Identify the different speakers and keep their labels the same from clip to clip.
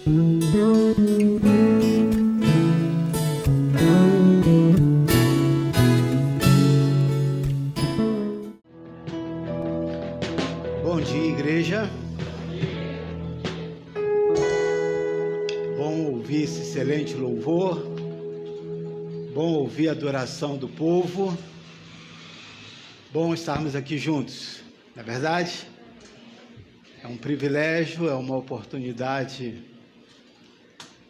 Speaker 1: Bom dia, igreja. Bom ouvir esse excelente louvor. Bom ouvir a adoração do povo. Bom estarmos aqui juntos, não é verdade? É um privilégio, é uma oportunidade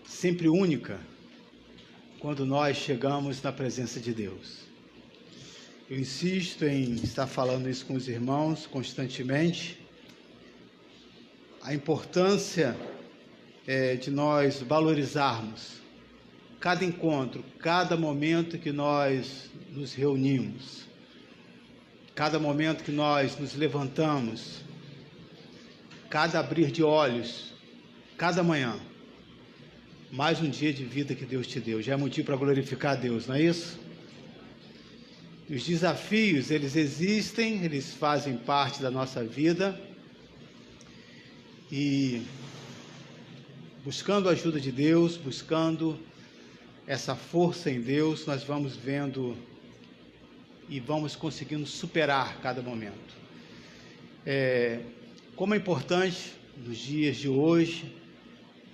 Speaker 1: sempre única quando nós chegamos na presença de Deus. Eu insisto em estar falando isso com os irmãos constantemente. A importância de nós valorizarmos cada encontro, cada momento que nós nos reunimos, cada momento que nós nos levantamos, cada abrir de olhos, cada manhã. Mais um dia de vida que Deus te deu. Já é motivo para glorificar a Deus, não é isso? Os desafios, eles existem, eles fazem parte da nossa vida. E buscando a ajuda de Deus, buscando essa força em Deus, nós vamos vendo e vamos conseguindo superar cada momento. Como é importante nos dias de hoje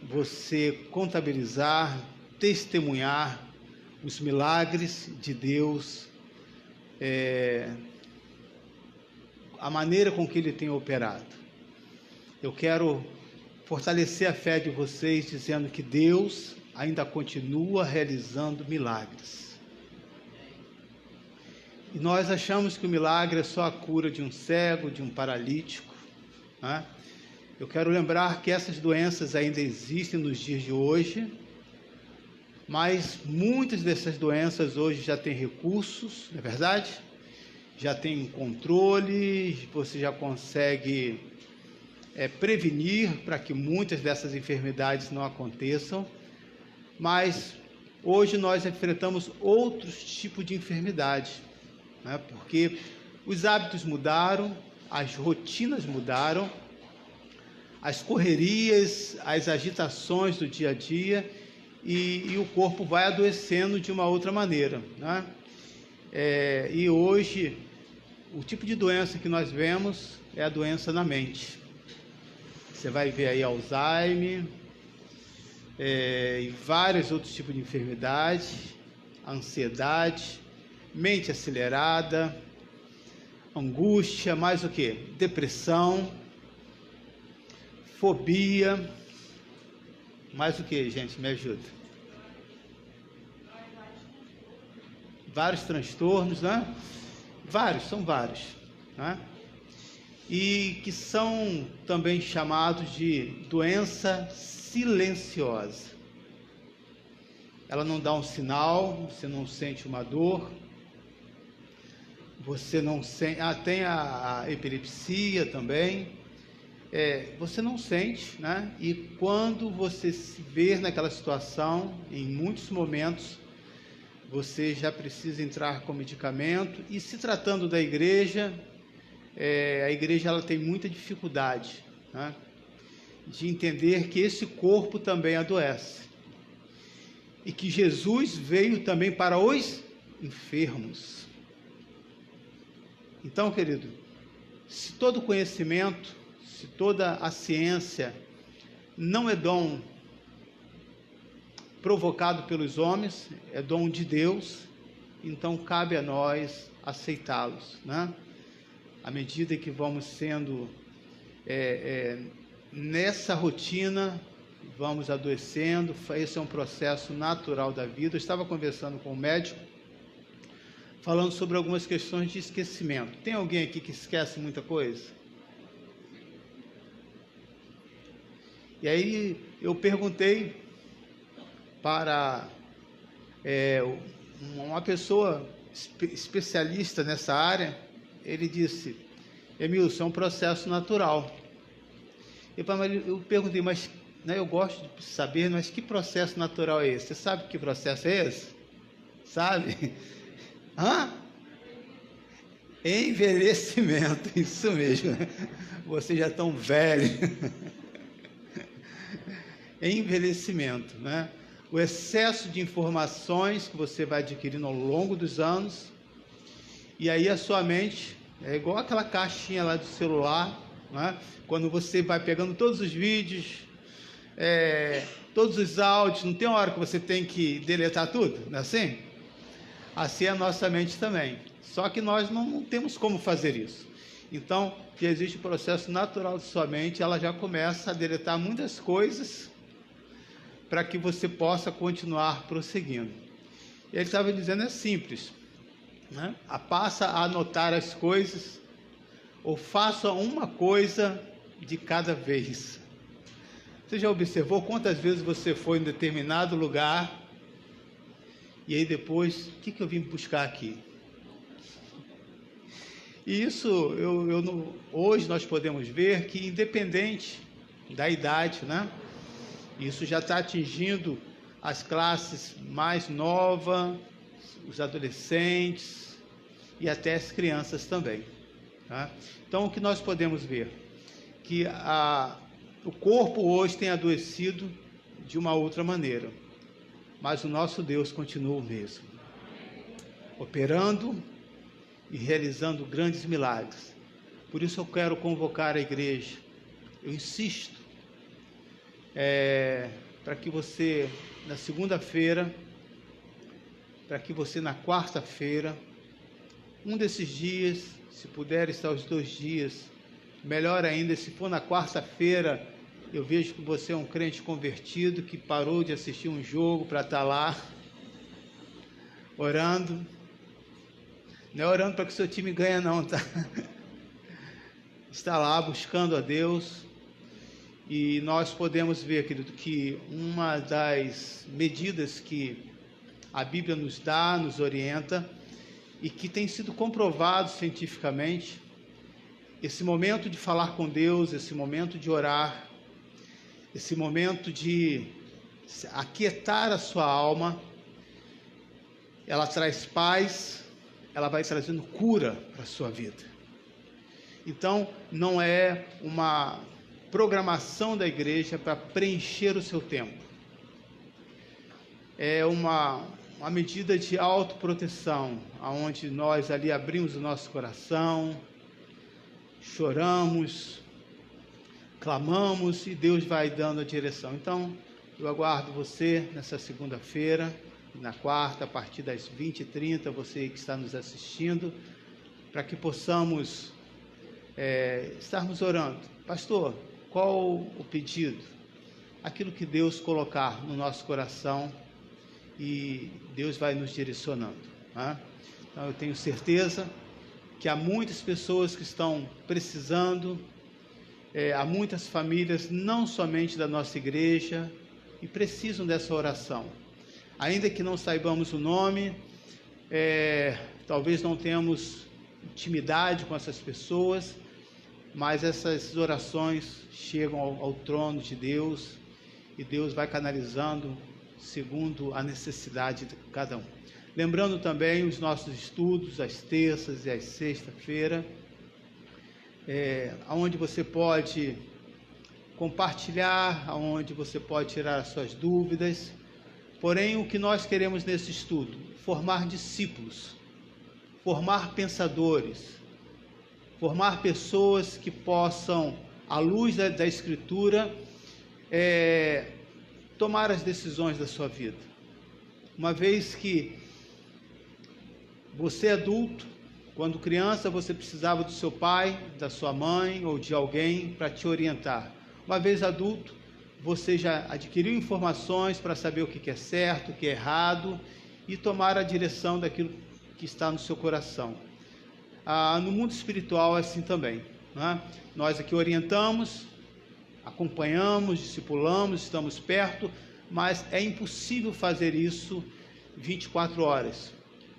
Speaker 1: você contabilizar, testemunhar os milagres de Deus, a maneira com que Ele tem operado. Eu quero fortalecer a fé de vocês dizendo que Deus ainda continua realizando milagres. E nós achamos que o milagre é só a cura de um cego, de um paralítico, né? Eu quero lembrar que essas doenças ainda existem nos dias de hoje, mas muitas dessas doenças hoje já têm recursos, não é verdade? Já tem controle, você já consegue prevenir para que muitas dessas enfermidades não aconteçam, mas hoje nós enfrentamos outros tipos de enfermidade, né? Porque os hábitos mudaram, as rotinas mudaram, as correrias, as agitações do dia a dia, e o corpo vai adoecendo de uma outra maneira, né? E hoje, o tipo de doença que nós vemos é a doença na mente. Você vai ver aí Alzheimer, e vários outros tipos de enfermidade, ansiedade, mente acelerada, angústia, mais o que? Depressão, fobia, mais o que, gente? Me ajuda. Vários transtornos, né? São vários, né? E que são também chamados de doença silenciosa. Ela não dá um sinal, você não sente uma dor, você não sente... tem a epilepsia também, você não sente, né? E quando você se vê naquela situação, em muitos momentos, você já precisa entrar com medicamento. E se tratando da igreja, a igreja ela tem muita dificuldade, né, de entender que esse corpo também adoece. E que Jesus veio também para os enfermos. Então, querido, se todo conhecimento, se toda a ciência não é dom provocado pelos homens, é dom de Deus, então cabe a nós aceitá-los, né? À medida que vamos sendo, nessa rotina, vamos adoecendo, esse é um processo natural da vida. Eu estava conversando com um médico, falando sobre algumas questões de esquecimento. Tem alguém aqui que esquece muita coisa? E aí eu perguntei para uma pessoa especialista nessa área. Ele disse: Emilson, é um processo natural. Eu perguntei, mas, né, eu gosto de saber, mas que processo natural é esse? Você sabe que processo é esse? Sabe? Envelhecimento, isso mesmo. Você já é tão velho. envelhecimento, né? O excesso de informações que você vai adquirindo ao longo dos anos, e aí a sua mente é igual aquela caixinha lá do celular, né? Quando você vai pegando todos os vídeos, todos os áudios, não tem uma hora que você tem que deletar tudo, não é assim? Assim é a nossa mente também, só que nós não temos como fazer isso. Então, que existe o processo natural de sua mente, ela já começa a deletar muitas coisas para que você possa continuar prosseguindo. Ele estava dizendo, é simples, né? Passa a anotar as coisas, ou faça uma coisa de cada vez. Você já observou quantas vezes você foi em determinado lugar, e aí depois, o que eu vim buscar aqui? E isso, hoje nós podemos ver que, independente da idade, né? Isso já está atingindo as classes mais novas, os adolescentes e até as crianças também, tá? Então, o que nós podemos ver? Que o corpo hoje tem adoecido de uma outra maneira, mas o nosso Deus continua o mesmo, operando e realizando grandes milagres. Por isso eu quero convocar a igreja, eu insisto, para que você na segunda-feira, para que você na quarta-feira, um desses dias, se puder estar os 2 dias, melhor ainda, se for na quarta-feira, eu vejo que você é um crente convertido, que parou de assistir um jogo para estar lá, orando. Não é orando para que o seu time ganhe não, tá? Está lá buscando a Deus. E nós podemos ver, querido, que uma das medidas que a Bíblia nos dá, nos orienta, e que tem sido comprovado cientificamente, esse momento de falar com Deus, esse momento de orar, esse momento de aquietar a sua alma, ela traz paz, ela vai trazendo cura para a sua vida. Então, não é uma programação da igreja para preencher o seu tempo. É uma medida de autoproteção, onde nós ali abrimos o nosso coração, choramos, clamamos e Deus vai dando a direção. Então, eu aguardo você nessa segunda-feira, na quarta, a partir das 20h30, você que está nos assistindo, para que possamos estarmos orando. Pastor, qual o pedido? Aquilo que Deus colocar no nosso coração e Deus vai nos direcionando, né? Então eu tenho certeza que há muitas pessoas que estão precisando, há muitas famílias, não somente da nossa igreja, e precisam dessa oração. Ainda que não saibamos o nome, talvez não tenhamos intimidade com essas pessoas, mas essas orações chegam ao trono de Deus, e Deus vai canalizando segundo a necessidade de cada um. Lembrando também os nossos estudos, às terças e às sexta-feira, onde você pode compartilhar, onde você pode tirar as suas dúvidas. Porém, o que nós queremos nesse estudo? Formar discípulos, formar pensadores, formar pessoas que possam, à luz da Escritura, tomar as decisões da sua vida. Uma vez que você é adulto, quando criança você precisava do seu pai, da sua mãe ou de alguém para te orientar. Uma vez adulto, você já adquiriu informações para saber o que é certo, o que é errado e tomar a direção daquilo que está no seu coração. No mundo espiritual é assim também, né? Nós aqui orientamos, acompanhamos, discipulamos, estamos perto, mas é impossível fazer isso 24 horas.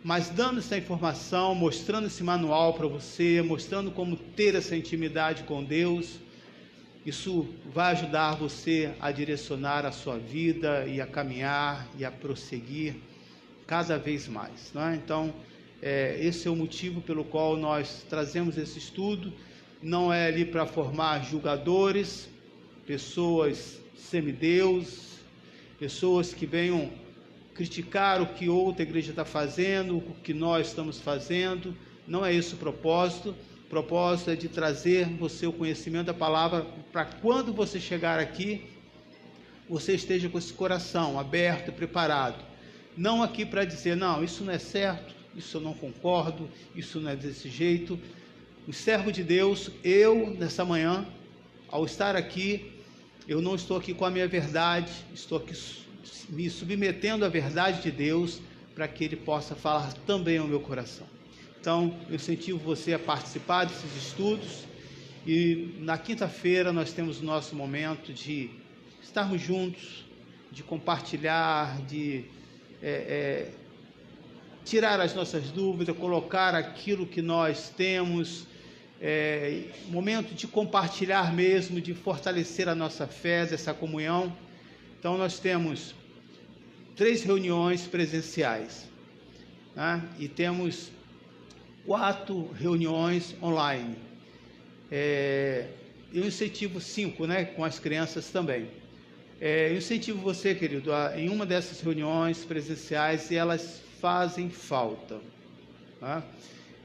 Speaker 1: Mas dando essa informação, mostrando esse manual para você, mostrando como ter essa intimidade com Deus, isso vai ajudar você a direcionar a sua vida e a caminhar e a prosseguir cada vez mais, né? Então, esse é o motivo pelo qual nós trazemos esse estudo. Não é ali para formar julgadores, pessoas semideuses, pessoas que venham criticar o que outra igreja está fazendo, o que nós estamos fazendo. Não é esse o propósito. O propósito é de trazer você o conhecimento da palavra, para quando você chegar aqui, você esteja com esse coração aberto e preparado. Não aqui para dizer, não, isso não é certo, isso eu não concordo, isso não é desse jeito. O servo de Deus, eu, nessa manhã, ao estar aqui, eu não estou aqui com a minha verdade, estou aqui me submetendo à verdade de Deus, para que Ele possa falar também ao meu coração. Então, eu incentivo você a participar desses estudos, e na quinta-feira nós temos o nosso momento de estarmos juntos, de compartilhar, de tirar as nossas dúvidas, colocar aquilo que nós temos, momento de compartilhar mesmo, de fortalecer a nossa fé, essa comunhão. Então nós temos 3 reuniões presenciais, né? E temos 4 reuniões online. Eu incentivo 5, né, com as crianças também. Eu incentivo você, querido, em uma dessas reuniões presenciais, e elas fazem falta, tá?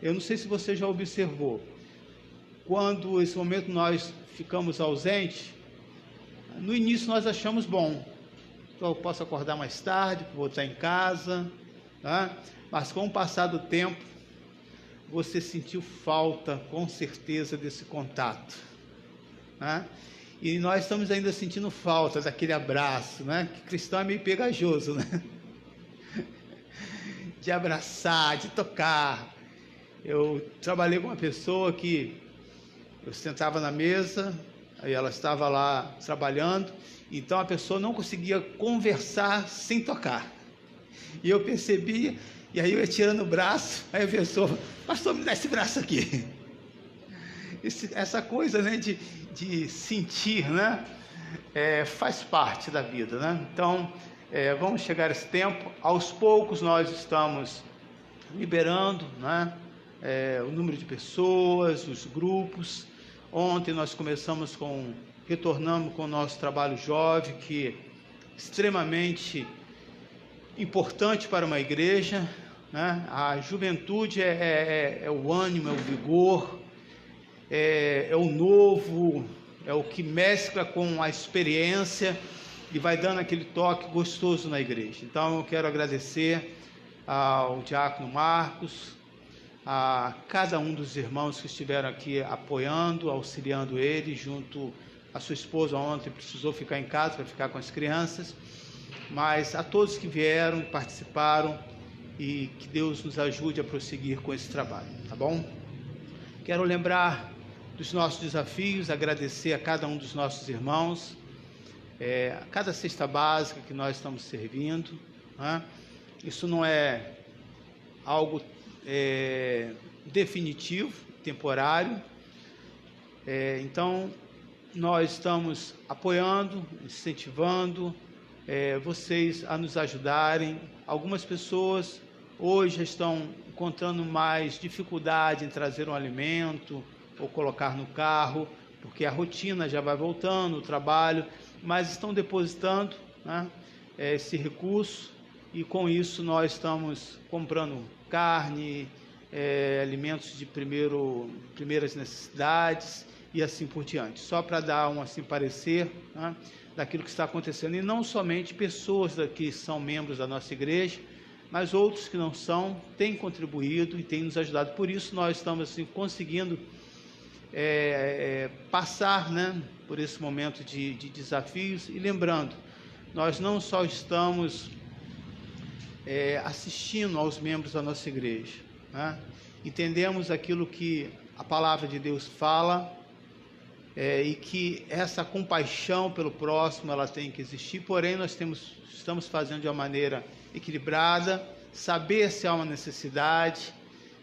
Speaker 1: Eu não sei se você já observou, quando esse momento nós ficamos ausentes, no início nós achamos bom, então eu posso acordar mais tarde, vou estar em casa, tá? Mas com o passar do tempo, você sentiu falta, com certeza, desse contato, né? E nós estamos ainda sentindo falta daquele abraço, né? Que cristão é meio pegajoso, né? De abraçar, de tocar. Eu trabalhei com uma pessoa que eu sentava na mesa, aí ela estava lá trabalhando, então a pessoa não conseguia conversar sem tocar. E eu percebia, e aí eu ia tirando o braço, aí a pessoa, pastor, me dá esse braço aqui. Essa coisa, né, de sentir, né, faz parte da vida, né? Então, vamos chegar a esse tempo. Aos poucos nós estamos liberando, né, o número de pessoas, os grupos. Ontem nós retornamos com o nosso trabalho jovem, que é extremamente importante para uma igreja, né? A juventude é o ânimo, é o vigor, é o novo, é o que mescla com a experiência e vai dando aquele toque gostoso na igreja. Então eu quero agradecer ao diácono Marcos, a cada um dos irmãos que estiveram aqui apoiando, auxiliando ele, junto à sua esposa. Ontem precisou ficar em casa para ficar com as crianças, mas a todos que vieram, participaram, e que Deus nos ajude a prosseguir com esse trabalho, tá bom? Quero lembrar dos nossos desafios, agradecer a cada um dos nossos irmãos, a cada cesta básica que nós estamos servindo, né? Isso não é algo definitivo, temporário, então nós estamos apoiando, incentivando vocês a nos ajudarem. Algumas pessoas hoje estão encontrando mais dificuldade em trazer um alimento ou colocar no carro, porque a rotina já vai voltando, o trabalho, mas estão depositando, né, esse recurso, e com isso nós estamos comprando carne, alimentos de primeiras necessidades e assim por diante, só para dar um assim parecer, né, daquilo que está acontecendo. E não somente pessoas que são membros da nossa igreja, mas outros que não são, têm contribuído e têm nos ajudado. Por isso nós estamos assim conseguindo passar, né, por esse momento de desafios. E lembrando, nós não só estamos assistindo aos membros da nossa igreja, né? Entendemos aquilo que a palavra de Deus fala, e que essa compaixão pelo próximo ela tem que existir, porém nós estamos fazendo de uma maneira equilibrada, saber se há uma necessidade,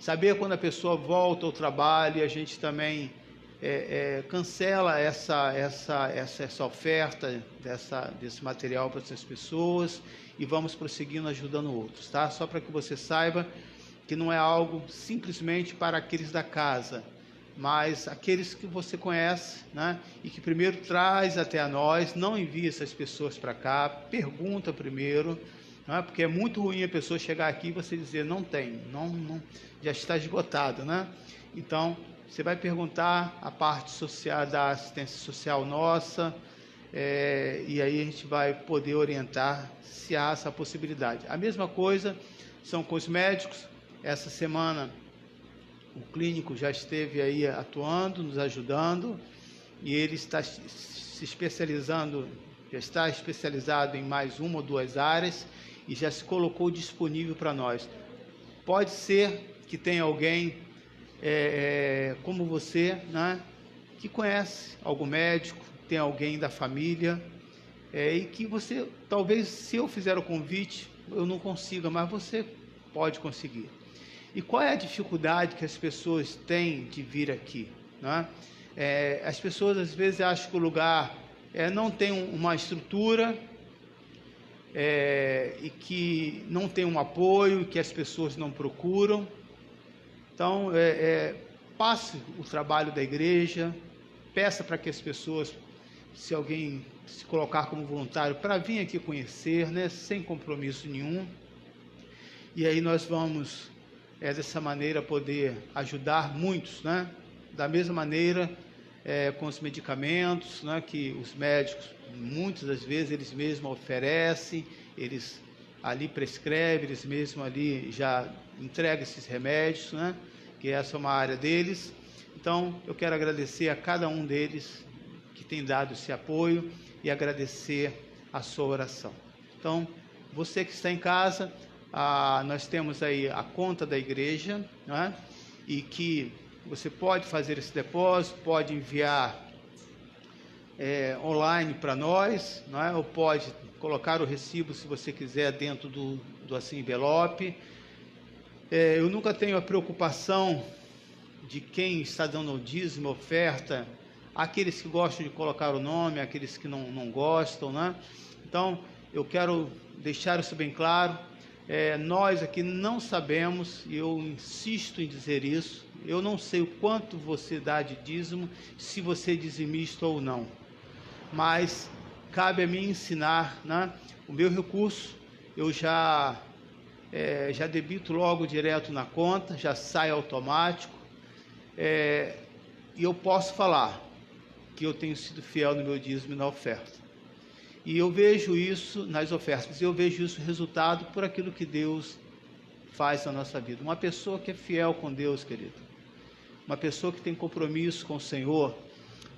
Speaker 1: saber quando a pessoa volta ao trabalho, e a gente também cancela essa oferta desse material para essas pessoas, e vamos prosseguindo ajudando outros, tá? Só para que você saiba que não é algo simplesmente para aqueles da casa, mas aqueles que você conhece, né, e que primeiro traz até a nós, não envia essas pessoas para cá, pergunta primeiro, né, porque é muito ruim a pessoa chegar aqui e você dizer não tem, não, já está esgotado, né? Então, você vai perguntar a parte social, da assistência social nossa, e aí a gente vai poder orientar se há essa possibilidade. A mesma coisa são com os médicos. Essa semana o clínico já esteve aí atuando, nos ajudando, e ele está se especializando, já está especializado em mais uma ou duas áreas e já se colocou disponível para nós. Pode ser que tenha alguém como você, né, que conhece algum médico, tem alguém da família, e que você, talvez, se eu fizer o convite, eu não consiga, mas você pode conseguir. E qual é a dificuldade que as pessoas têm de vir aqui, né? As pessoas às vezes acham que o lugar não tem uma estrutura, e que não tem um apoio, que as pessoas não procuram. Então, passe o trabalho da igreja, peça para que as pessoas, se alguém se colocar como voluntário, para vir aqui conhecer, né, sem compromisso nenhum. E aí nós vamos, dessa maneira, poder ajudar muitos, né? Da mesma maneira, com os medicamentos, né, que os médicos, muitas das vezes, eles mesmos oferecem, eles ali prescrevem, eles mesmos ali já entregam esses remédios, né? Que essa é uma área deles. Então, eu quero agradecer a cada um deles que tem dado esse apoio e agradecer a sua oração. Então, você que está em casa, nós temos aí a conta da igreja, né? E que você pode fazer esse depósito, pode enviar online para nós, né? Ou pode colocar o recibo, se você quiser, dentro do assim, envelope. Eu nunca tenho a preocupação de quem está dando o dízimo, oferta, aqueles que gostam de colocar o nome, aqueles que não gostam, né? Então, eu quero deixar isso bem claro. Nós aqui não sabemos, e eu insisto em dizer isso, eu não sei o quanto você dá de dízimo, se você é dizimista ou não, mas cabe a mim ensinar, né? O meu recurso, eu já debito logo direto na conta, já sai automático, e eu posso falar que eu tenho sido fiel no meu dízimo e na oferta. E eu vejo isso nas ofertas, eu vejo isso resultado por aquilo que Deus faz na nossa vida. Uma pessoa que é fiel com Deus, querido, uma pessoa que tem compromisso com o Senhor,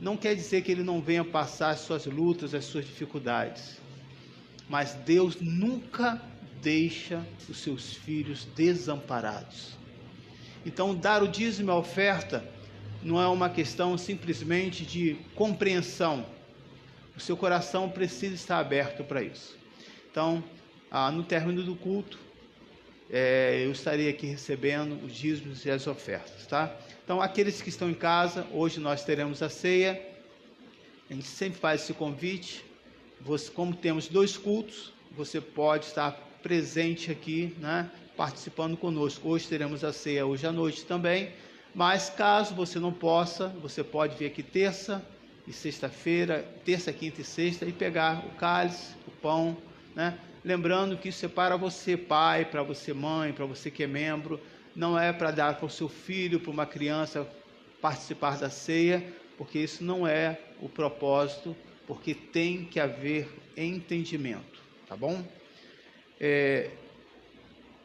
Speaker 1: não quer dizer que ele não venha passar as suas lutas, as suas dificuldades, mas Deus nunca deixa os seus filhos desamparados. Então, dar o dízimo e a oferta não é uma questão simplesmente de compreensão. O seu coração precisa estar aberto para isso. Então, no término do culto, eu estarei aqui recebendo os dízimos e as ofertas, tá? Então, aqueles que estão em casa, hoje nós teremos a ceia. A gente sempre faz esse convite. Como temos 2 cultos, você pode estar presente aqui, né, participando conosco. Hoje teremos a ceia hoje à noite também, mas caso você não possa, você pode vir aqui terça e sexta-feira, terça, quinta e sexta, e pegar o cálice, o pão, né? Lembrando que isso é para você pai, para você mãe, para você que é membro, não é para dar para o seu filho, para uma criança participar da ceia, porque isso não é o propósito, porque tem que haver entendimento, tá bom?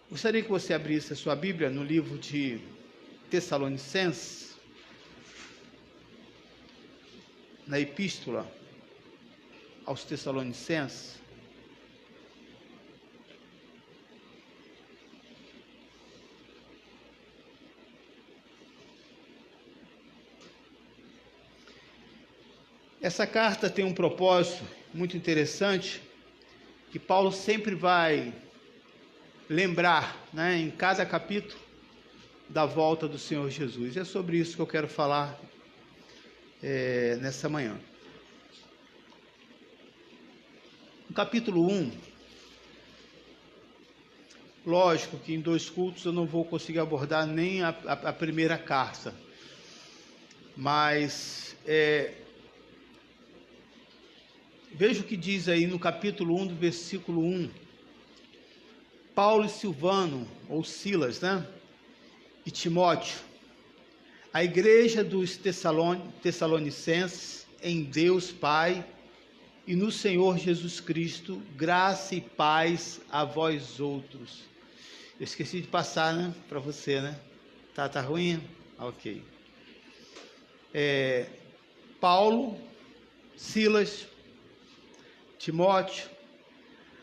Speaker 1: Gostaria que você abrisse a sua Bíblia no livro de Tessalonicenses, na epístola aos Tessalonicenses. Essa carta tem um propósito muito interessante, que Paulo sempre vai lembrar, né, em cada capítulo, da volta do Senhor Jesus. É sobre isso que eu quero falar nessa manhã. No capítulo 1, lógico que em 2 cultos eu não vou conseguir abordar nem a primeira carta. Mas veja o que diz aí no capítulo 1, do versículo 1. Paulo e Silvano, ou Silas, né? E Timóteo, a igreja dos Tessalonicenses, em Deus Pai e no Senhor Jesus Cristo, graça e paz a vós outros. Eu esqueci de passar, né, para você, né? Tá ruim? Ok. Paulo, Silas, Timóteo,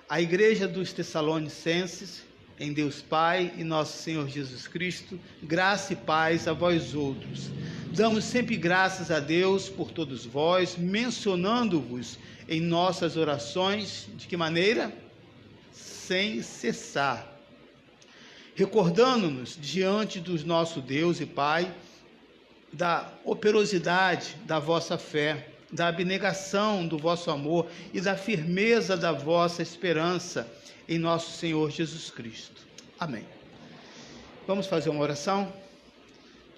Speaker 1: a igreja dos Tessalonicenses, em Deus Pai e nosso Senhor Jesus Cristo, graça e paz a vós outros. Damos sempre graças a Deus por todos vós, mencionando-vos em nossas orações, de que maneira? Sem cessar. Recordando-nos diante do nosso Deus e Pai, da operosidade da vossa fé, da abnegação do vosso amor e da firmeza da vossa esperança em nosso Senhor Jesus Cristo. Amém. Vamos fazer uma oração?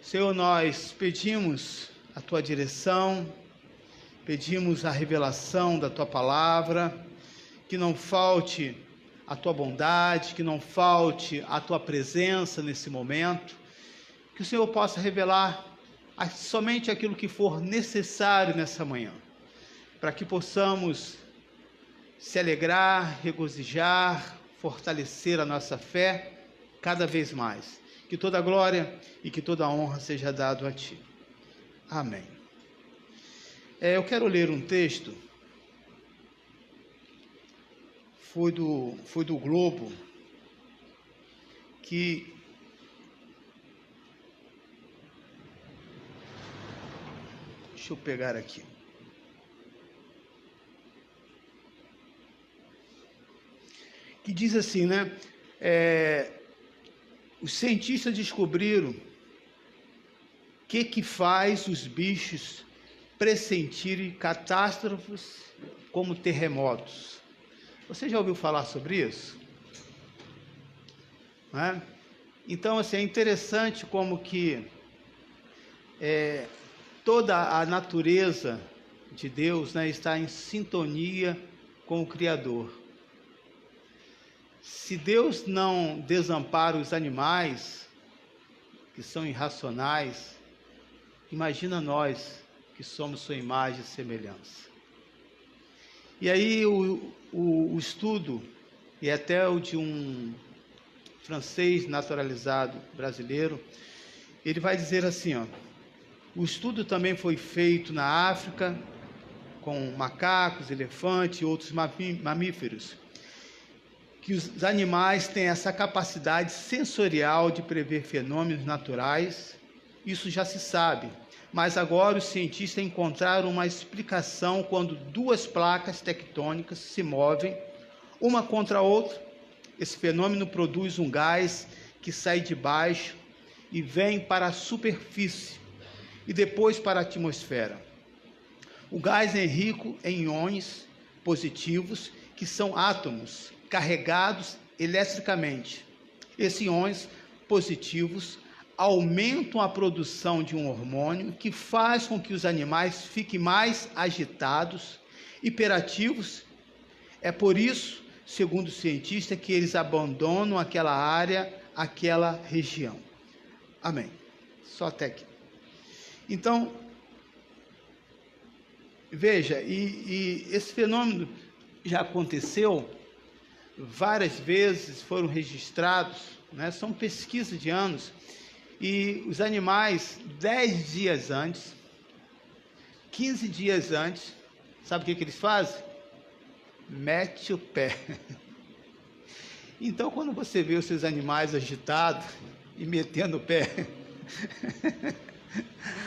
Speaker 1: Senhor, nós pedimos a Tua direção, pedimos a revelação da Tua palavra, que não falte a Tua bondade, que não falte a Tua presença nesse momento, que o Senhor possa revelar somente aquilo que for necessário nessa manhã, para que possamos se alegrar, regozijar, fortalecer a nossa fé cada vez mais. Que toda glória e que toda honra seja dado a Ti. Amém. Eu quero ler um texto, foi do Globo, que deixa eu pegar aqui. Que diz assim, né? Os cientistas descobriram o que faz os bichos pressentirem catástrofes como terremotos. Você já ouviu falar sobre isso? Né? Então, assim, é interessante como que toda a natureza de Deus, né, está em sintonia com o Criador. Se Deus não desampara os animais, que são irracionais, imagina nós, que somos sua imagem e semelhança. E aí o estudo, e até o de um francês naturalizado brasileiro, ele vai dizer assim, ó, o estudo também foi feito na África, com macacos, elefantes e outros mamíferos, que os animais têm essa capacidade sensorial de prever fenômenos naturais. Isso já se sabe, mas agora os cientistas encontraram uma explicação quando duas placas tectônicas se movem, uma contra a outra. Esse fenômeno produz um gás que sai de baixo e vem para a superfície e depois para a atmosfera. O gás é rico em íons positivos, que são átomos carregados eletricamente. Esses íons positivos aumentam a produção de um hormônio que faz com que os animais fiquem mais agitados, hiperativos. É por isso, segundo o cientista, que eles abandonam aquela área, aquela região. Amém. Só até aqui. Então, veja, e esse fenômeno já aconteceu várias vezes, foram registrados, né? São pesquisas de anos, e os animais, 10 dias antes, 15 dias antes, sabe o que eles fazem? Mete o pé. Então, quando você vê os seus animais agitados e metendo o pé,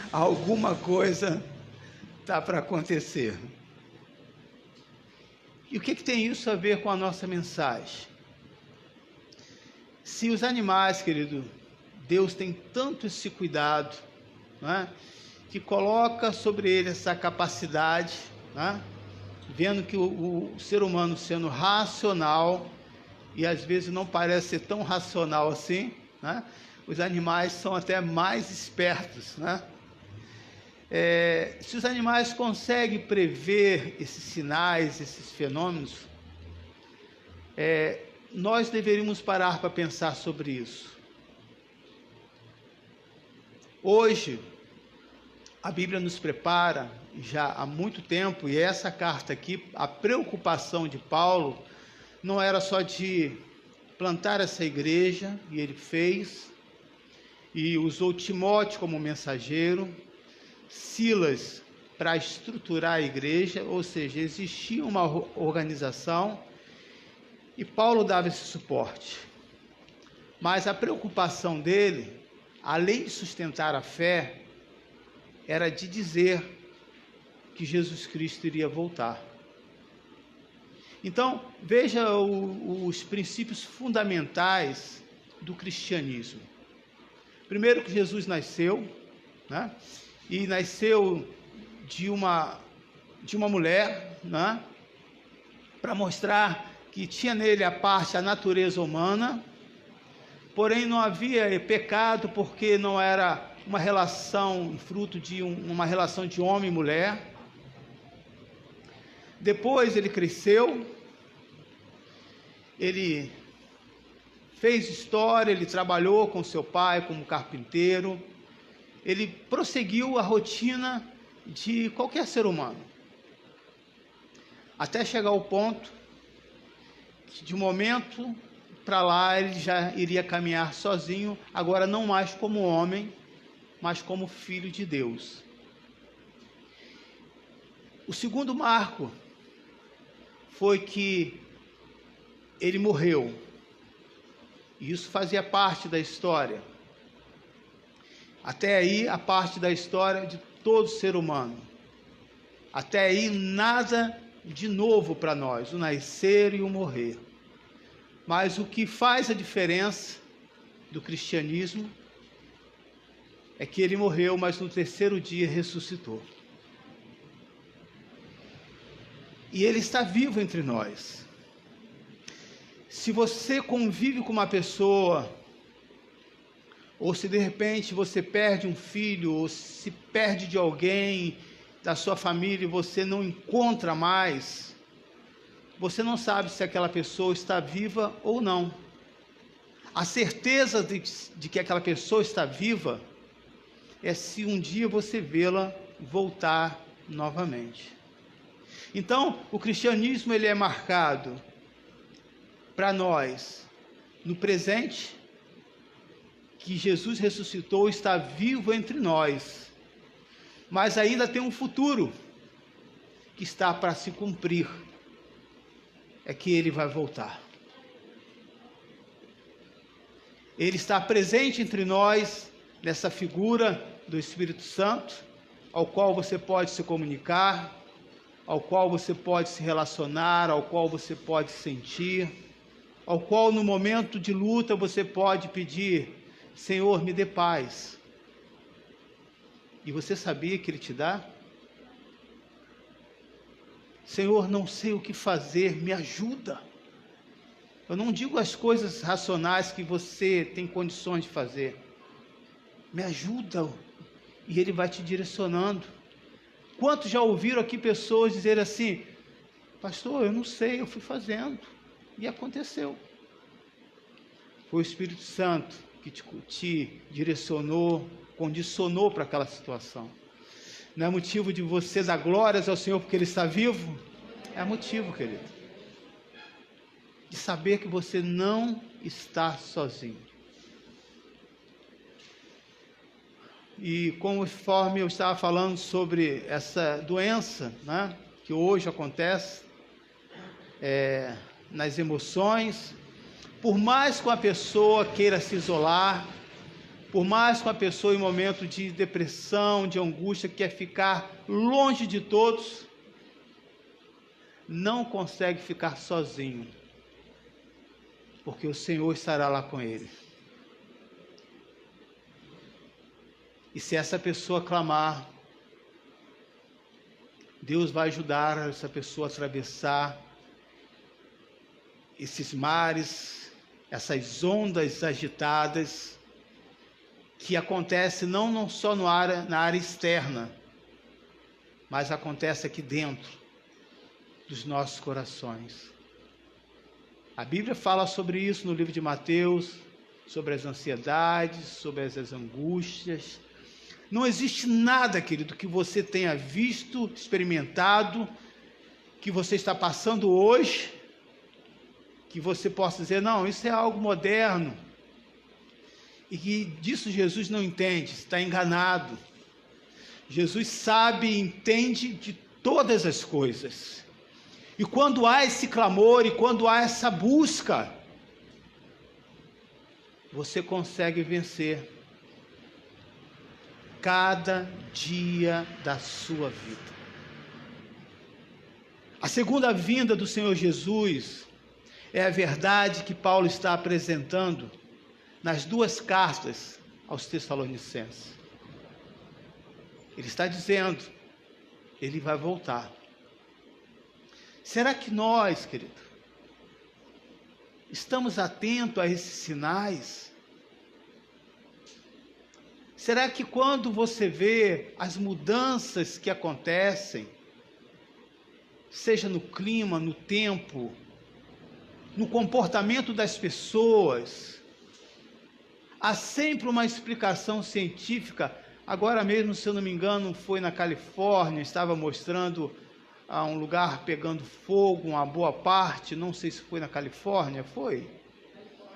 Speaker 1: alguma coisa está para acontecer. E o que tem isso a ver com a nossa mensagem? Se os animais, querido, Deus tem tanto esse cuidado, né, que coloca sobre ele essa capacidade, né, vendo que o ser humano sendo racional, e às vezes não parece ser tão racional assim, né, os animais são até mais espertos, né? Se os animais conseguem prever esses sinais, esses fenômenos, nós deveríamos parar para pensar sobre isso. Hoje, a Bíblia nos prepara já há muito tempo, e essa carta aqui, a preocupação de Paulo não era só de plantar essa igreja, e ele fez, e usou Timóteo como mensageiro, Silas para estruturar a igreja, ou seja, existia uma organização, e Paulo dava esse suporte. Mas a preocupação dele, além de sustentar a fé, era de dizer que Jesus Cristo iria voltar. Então, veja os princípios fundamentais do cristianismo. Primeiro, que Jesus nasceu, né? E nasceu de uma mulher, né? Para mostrar que tinha nele a natureza humana, porém não havia pecado, porque não era uma relação, fruto de uma relação de homem e mulher. Depois ele cresceu, ele fez história, ele trabalhou com seu pai como carpinteiro, ele prosseguiu a rotina de qualquer ser humano, até chegar ao ponto que de um momento para lá ele já iria caminhar sozinho, agora não mais como homem, mas como filho de Deus. O segundo marco foi que ele morreu, e isso fazia parte da história. Até aí, a parte da história de todo ser humano. Até aí, nada de novo para nós, o nascer e o morrer. Mas o que faz a diferença do cristianismo é que ele morreu, mas no terceiro dia ressuscitou. E ele está vivo entre nós. Se você convive com uma pessoa, ou se de repente você perde um filho, ou se perde de alguém da sua família e você não encontra mais, você não sabe se aquela pessoa está viva ou não. A certeza de que aquela pessoa está viva é se um dia você vê-la voltar novamente. Então, o cristianismo ele é marcado para nós no presente, que Jesus ressuscitou, está vivo entre nós, mas ainda tem um futuro que está para se cumprir, é que ele vai voltar. Ele está presente entre nós nessa figura do Espírito Santo, ao qual você pode se comunicar, ao qual você pode se relacionar, ao qual você pode sentir, ao qual no momento de luta você pode pedir: Senhor, me dê paz. E você sabia que Ele te dá? Senhor, não sei o que fazer, me ajuda. Eu não digo as coisas racionais que você tem condições de fazer. Me ajuda, e Ele vai te direcionando. Quantos já ouviram aqui pessoas dizer assim: pastor, eu não sei, eu fui fazendo, e aconteceu. Foi o Espírito Santo que te direcionou, condicionou para aquela situação. Não é motivo de você dar glórias ao Senhor porque Ele está vivo? É motivo, querido, de saber que você não está sozinho. E conforme eu estava falando sobre essa doença, né, que hoje acontece nas emoções, por mais que uma pessoa queira se isolar, por mais que uma pessoa em momento de depressão, de angústia, quer ficar longe de todos, não consegue ficar sozinho, porque o Senhor estará lá com ele. E se essa pessoa clamar, Deus vai ajudar essa pessoa a atravessar esses mares, essas ondas agitadas, que acontecem não só na área externa, mas acontece aqui dentro dos nossos corações. A Bíblia fala sobre isso no livro de Mateus, sobre as ansiedades, sobre as angústias. Não existe nada, querido, que você tenha visto, experimentado, que você está passando hoje, que você possa dizer, não, isso é algo moderno, e que disso Jesus não entende, está enganado. Jesus sabe e entende de todas as coisas. E quando há esse clamor, e quando há essa busca, você consegue vencer cada dia da sua vida. A segunda vinda do Senhor Jesus é a verdade que Paulo está apresentando nas duas cartas aos Tessalonicenses. Ele está dizendo, ele vai voltar. Será que nós, querido, estamos atentos a esses sinais? Será que quando você vê as mudanças que acontecem, seja no clima, no tempo, no comportamento das pessoas, há sempre uma explicação científica? Agora mesmo, se eu não me engano, foi na Califórnia, estava mostrando um lugar pegando fogo, uma boa parte, não sei se foi na Califórnia, foi?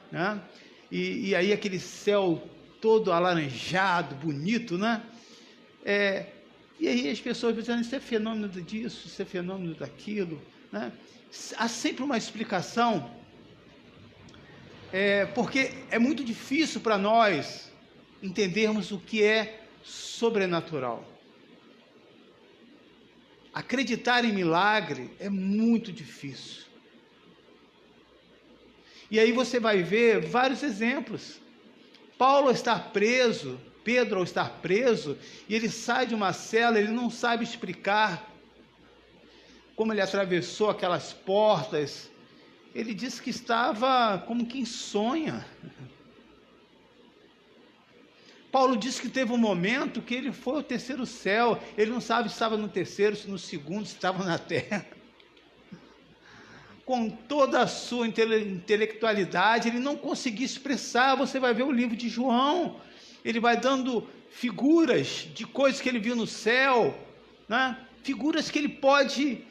Speaker 1: Né? E aí aquele céu todo alaranjado, bonito, né? E aí as pessoas dizendo, isso é fenômeno disso, isso é fenômeno daquilo, né? Há sempre uma explicação, porque é muito difícil para nós entendermos o que é sobrenatural. Acreditar em milagre é muito difícil. E aí você vai ver vários exemplos. Paulo está preso, Pedro ao estar preso, e ele sai de uma cela, ele não sabe explicar como ele atravessou aquelas portas. Ele disse que estava como quem sonha. Paulo disse que teve um momento que ele foi ao terceiro céu, ele não sabe se estava no terceiro, se no segundo, se estava na terra. Com toda a sua intelectualidade, ele não conseguia expressar. Você vai ver o livro de João, ele vai dando figuras de coisas que ele viu no céu, né? Figuras que ele pode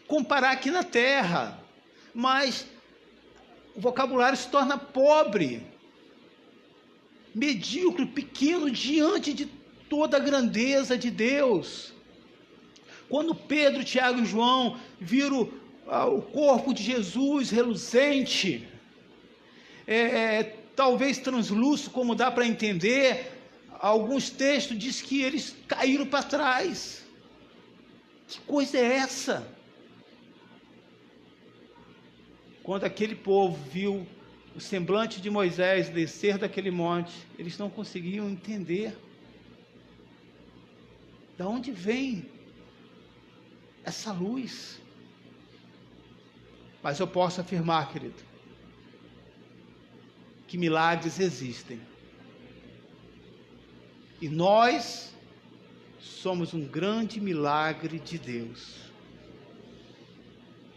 Speaker 1: comparar aqui na terra, mas o vocabulário se torna pobre, medíocre, pequeno, diante de toda a grandeza de Deus. Quando Pedro, Tiago e João viram o corpo de Jesus reluzente, talvez translúcido, como dá para entender, alguns textos diz que eles caíram para trás. Que coisa é essa? Quando aquele povo viu o semblante de Moisés descer daquele monte, eles não conseguiam entender de onde vem essa luz. Mas eu posso afirmar, querido, que milagres existem. E nós somos um grande milagre de Deus.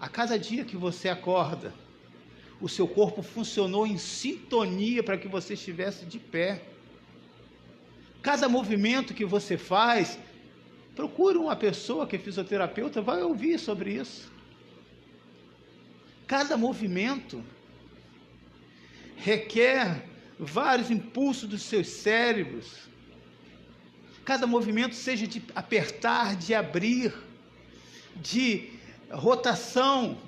Speaker 1: A cada dia que você acorda, o seu corpo funcionou em sintonia para que você estivesse de pé. Cada movimento que você faz, procure uma pessoa que é fisioterapeuta, vai ouvir sobre isso. Cada movimento requer vários impulsos dos seus cérebros. Cada movimento, seja de apertar, de abrir, de rotação,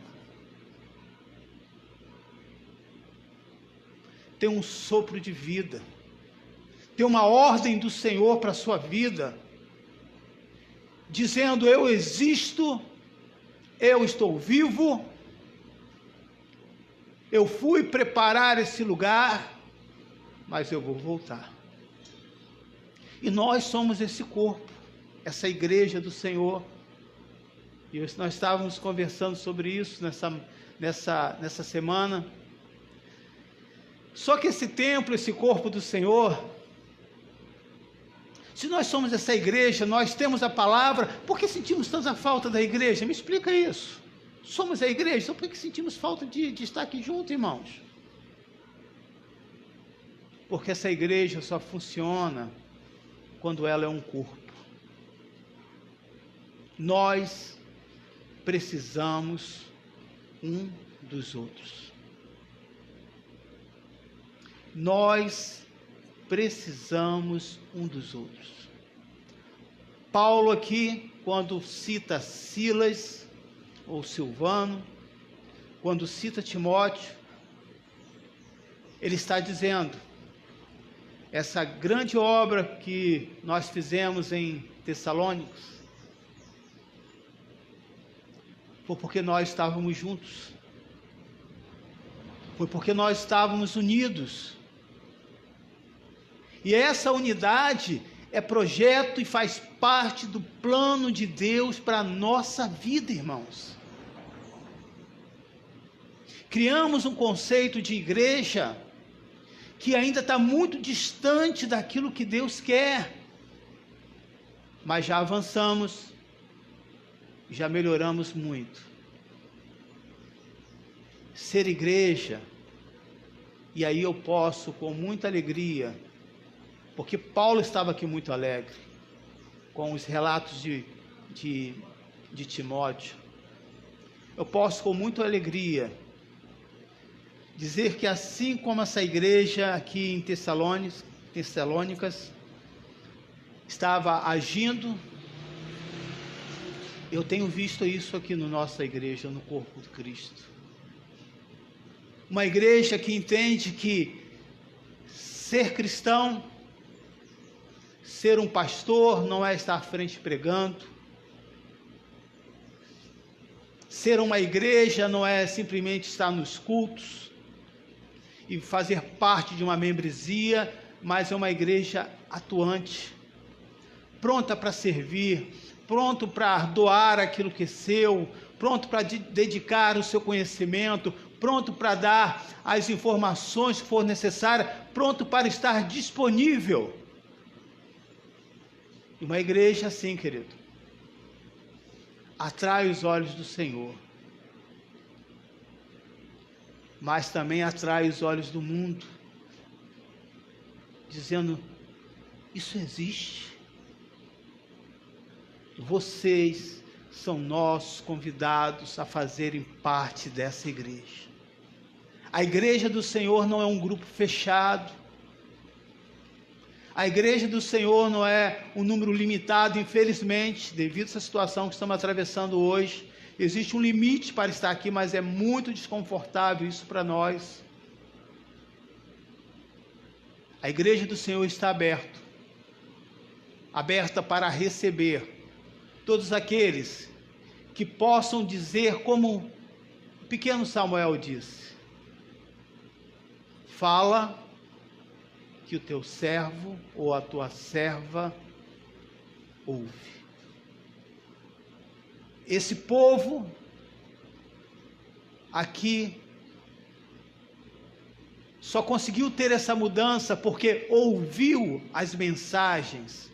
Speaker 1: tem um sopro de vida, tem uma ordem do Senhor para a sua vida, dizendo: eu existo, eu estou vivo, eu fui preparar esse lugar, mas eu vou voltar. E nós somos esse corpo, essa igreja do Senhor. E nós estávamos conversando sobre isso nessa semana. Só que esse templo, esse corpo do Senhor, Se nós somos essa igreja, nós temos a palavra, por que sentimos tanta falta da igreja? Me explica isso. Somos a igreja, então por que sentimos falta de estar aqui junto, irmãos? Porque essa igreja só funciona quando ela é um corpo. Nós precisamos um dos outros. Nós precisamos um dos outros. Paulo aqui, quando cita Silas ou Silvano, quando cita Timóteo, ele está dizendo, essa grande obra que nós fizemos em Tessalônicos, foi porque nós estávamos juntos, foi porque nós estávamos unidos, e essa unidade é projeto e faz parte do plano de Deus para a nossa vida, irmãos. Criamos um conceito de igreja que ainda está muito distante daquilo que Deus quer, mas já avançamos, já melhoramos muito. Ser igreja, e aí eu posso com muita alegria, porque Paulo estava aqui muito alegre, com os relatos de Timóteo, eu posso com muita alegria dizer que assim como essa igreja aqui em Tessalônicas estava agindo, eu tenho visto isso aqui na nossa igreja, no corpo de Cristo. Uma igreja que entende que ser cristão, ser um pastor não é estar à frente pregando. Ser uma igreja não é simplesmente estar nos cultos e fazer parte de uma membresia, mas é uma igreja atuante, pronta para servir, pronto para doar aquilo que é seu, pronto para dedicar o seu conhecimento, pronto para dar as informações que for necessárias, pronto para estar disponível. Uma igreja assim, querido, atrai os olhos do Senhor, mas também atrai os olhos do mundo, dizendo, isso existe. Vocês são nossos convidados a fazerem parte dessa igreja. A igreja do Senhor não é um grupo fechado. A igreja do Senhor não é um número limitado, infelizmente, devido a essa situação que estamos atravessando hoje. Existe um limite para estar aqui, mas é muito desconfortável isso para nós. A igreja do Senhor está aberta para receber todos aqueles que possam dizer como o pequeno Samuel disse, fala que o teu servo ou a tua serva ouve. Esse povo aqui só conseguiu ter essa mudança porque ouviu as mensagens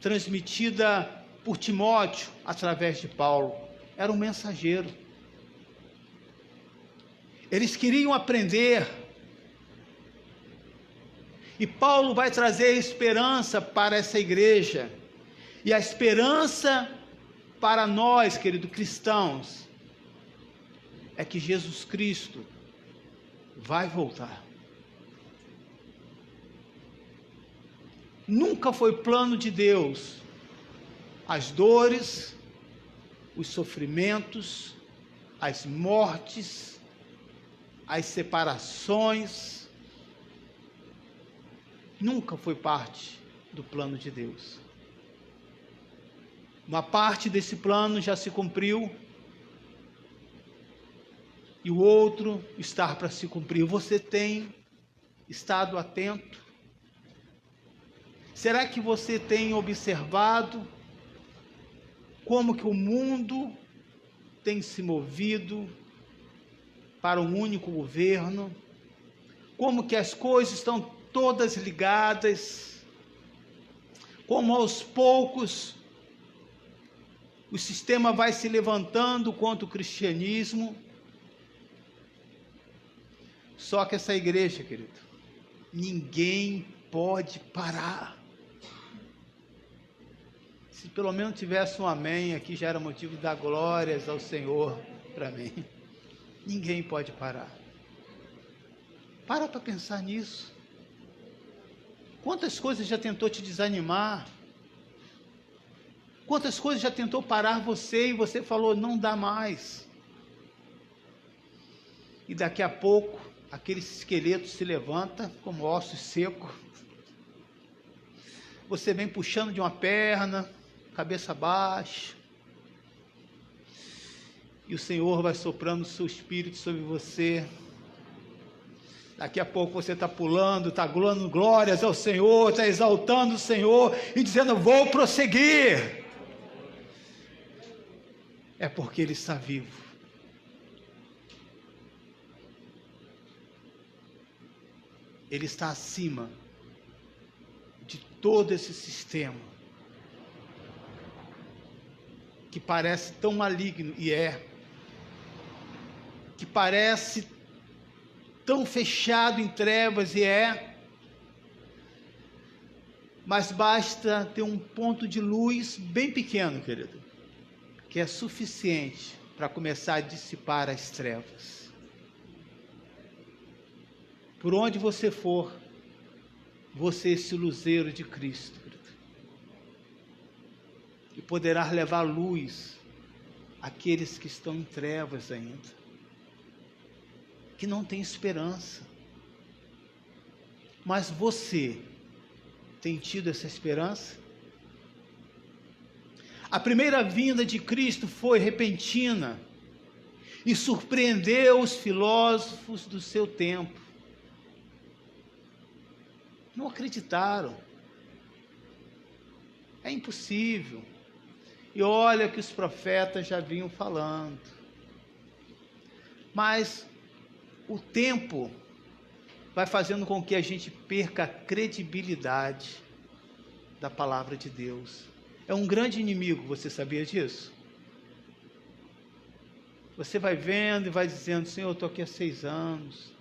Speaker 1: transmitidas por Timóteo através de Paulo. Era um mensageiro. Eles queriam aprender. E Paulo vai trazer esperança para essa igreja. E a esperança para nós, queridos cristãos, é que Jesus Cristo vai voltar. Nunca foi plano de Deus as dores, os sofrimentos, as mortes, as separações. Nunca foi parte do plano de Deus. Uma parte desse plano já se cumpriu e o outro está para se cumprir. Você tem estado atento? Será que você tem observado como que o mundo tem se movido para um único governo? Como que as coisas estão todas ligadas? como aos poucos o sistema vai se levantando contra o cristianismo. Só que essa igreja, querido, ninguém pode parar. Se pelo menos tivesse um amém aqui, já era motivo de dar glórias ao Senhor para mim. Ninguém pode parar. Para pensar nisso. Quantas coisas já tentou te desanimar? Quantas coisas já tentou parar você e você falou, não dá mais. E daqui a pouco, aquele esqueleto se levanta como ossos secos. Você vem puxando de uma perna, cabeça baixa. E o Senhor vai soprando o seu espírito sobre você. Daqui a pouco você está pulando, está dando glórias ao Senhor, está exaltando o Senhor e dizendo, vou prosseguir. É porque Ele está vivo. Ele está acima de todo esse sistema que parece tão maligno, e que parece tão fechado em trevas, e mas basta ter um ponto de luz bem pequeno, querido, que é suficiente para começar a dissipar as trevas. Por onde você for, você é esse luzeiro de Cristo, querido, e poderá levar luz àqueles que estão em trevas ainda, que não tem esperança. Mas você tem tido essa esperança? A primeira vinda de Cristo foi repentina e surpreendeu os filósofos do seu tempo. Não acreditaram. É impossível. E olha que os profetas já vinham falando. Mas o tempo vai fazendo com que a gente perca a credibilidade da palavra de Deus. É um grande inimigo, você sabia disso? Você vai vendo e vai dizendo, Senhor, eu estou aqui há 6 anos.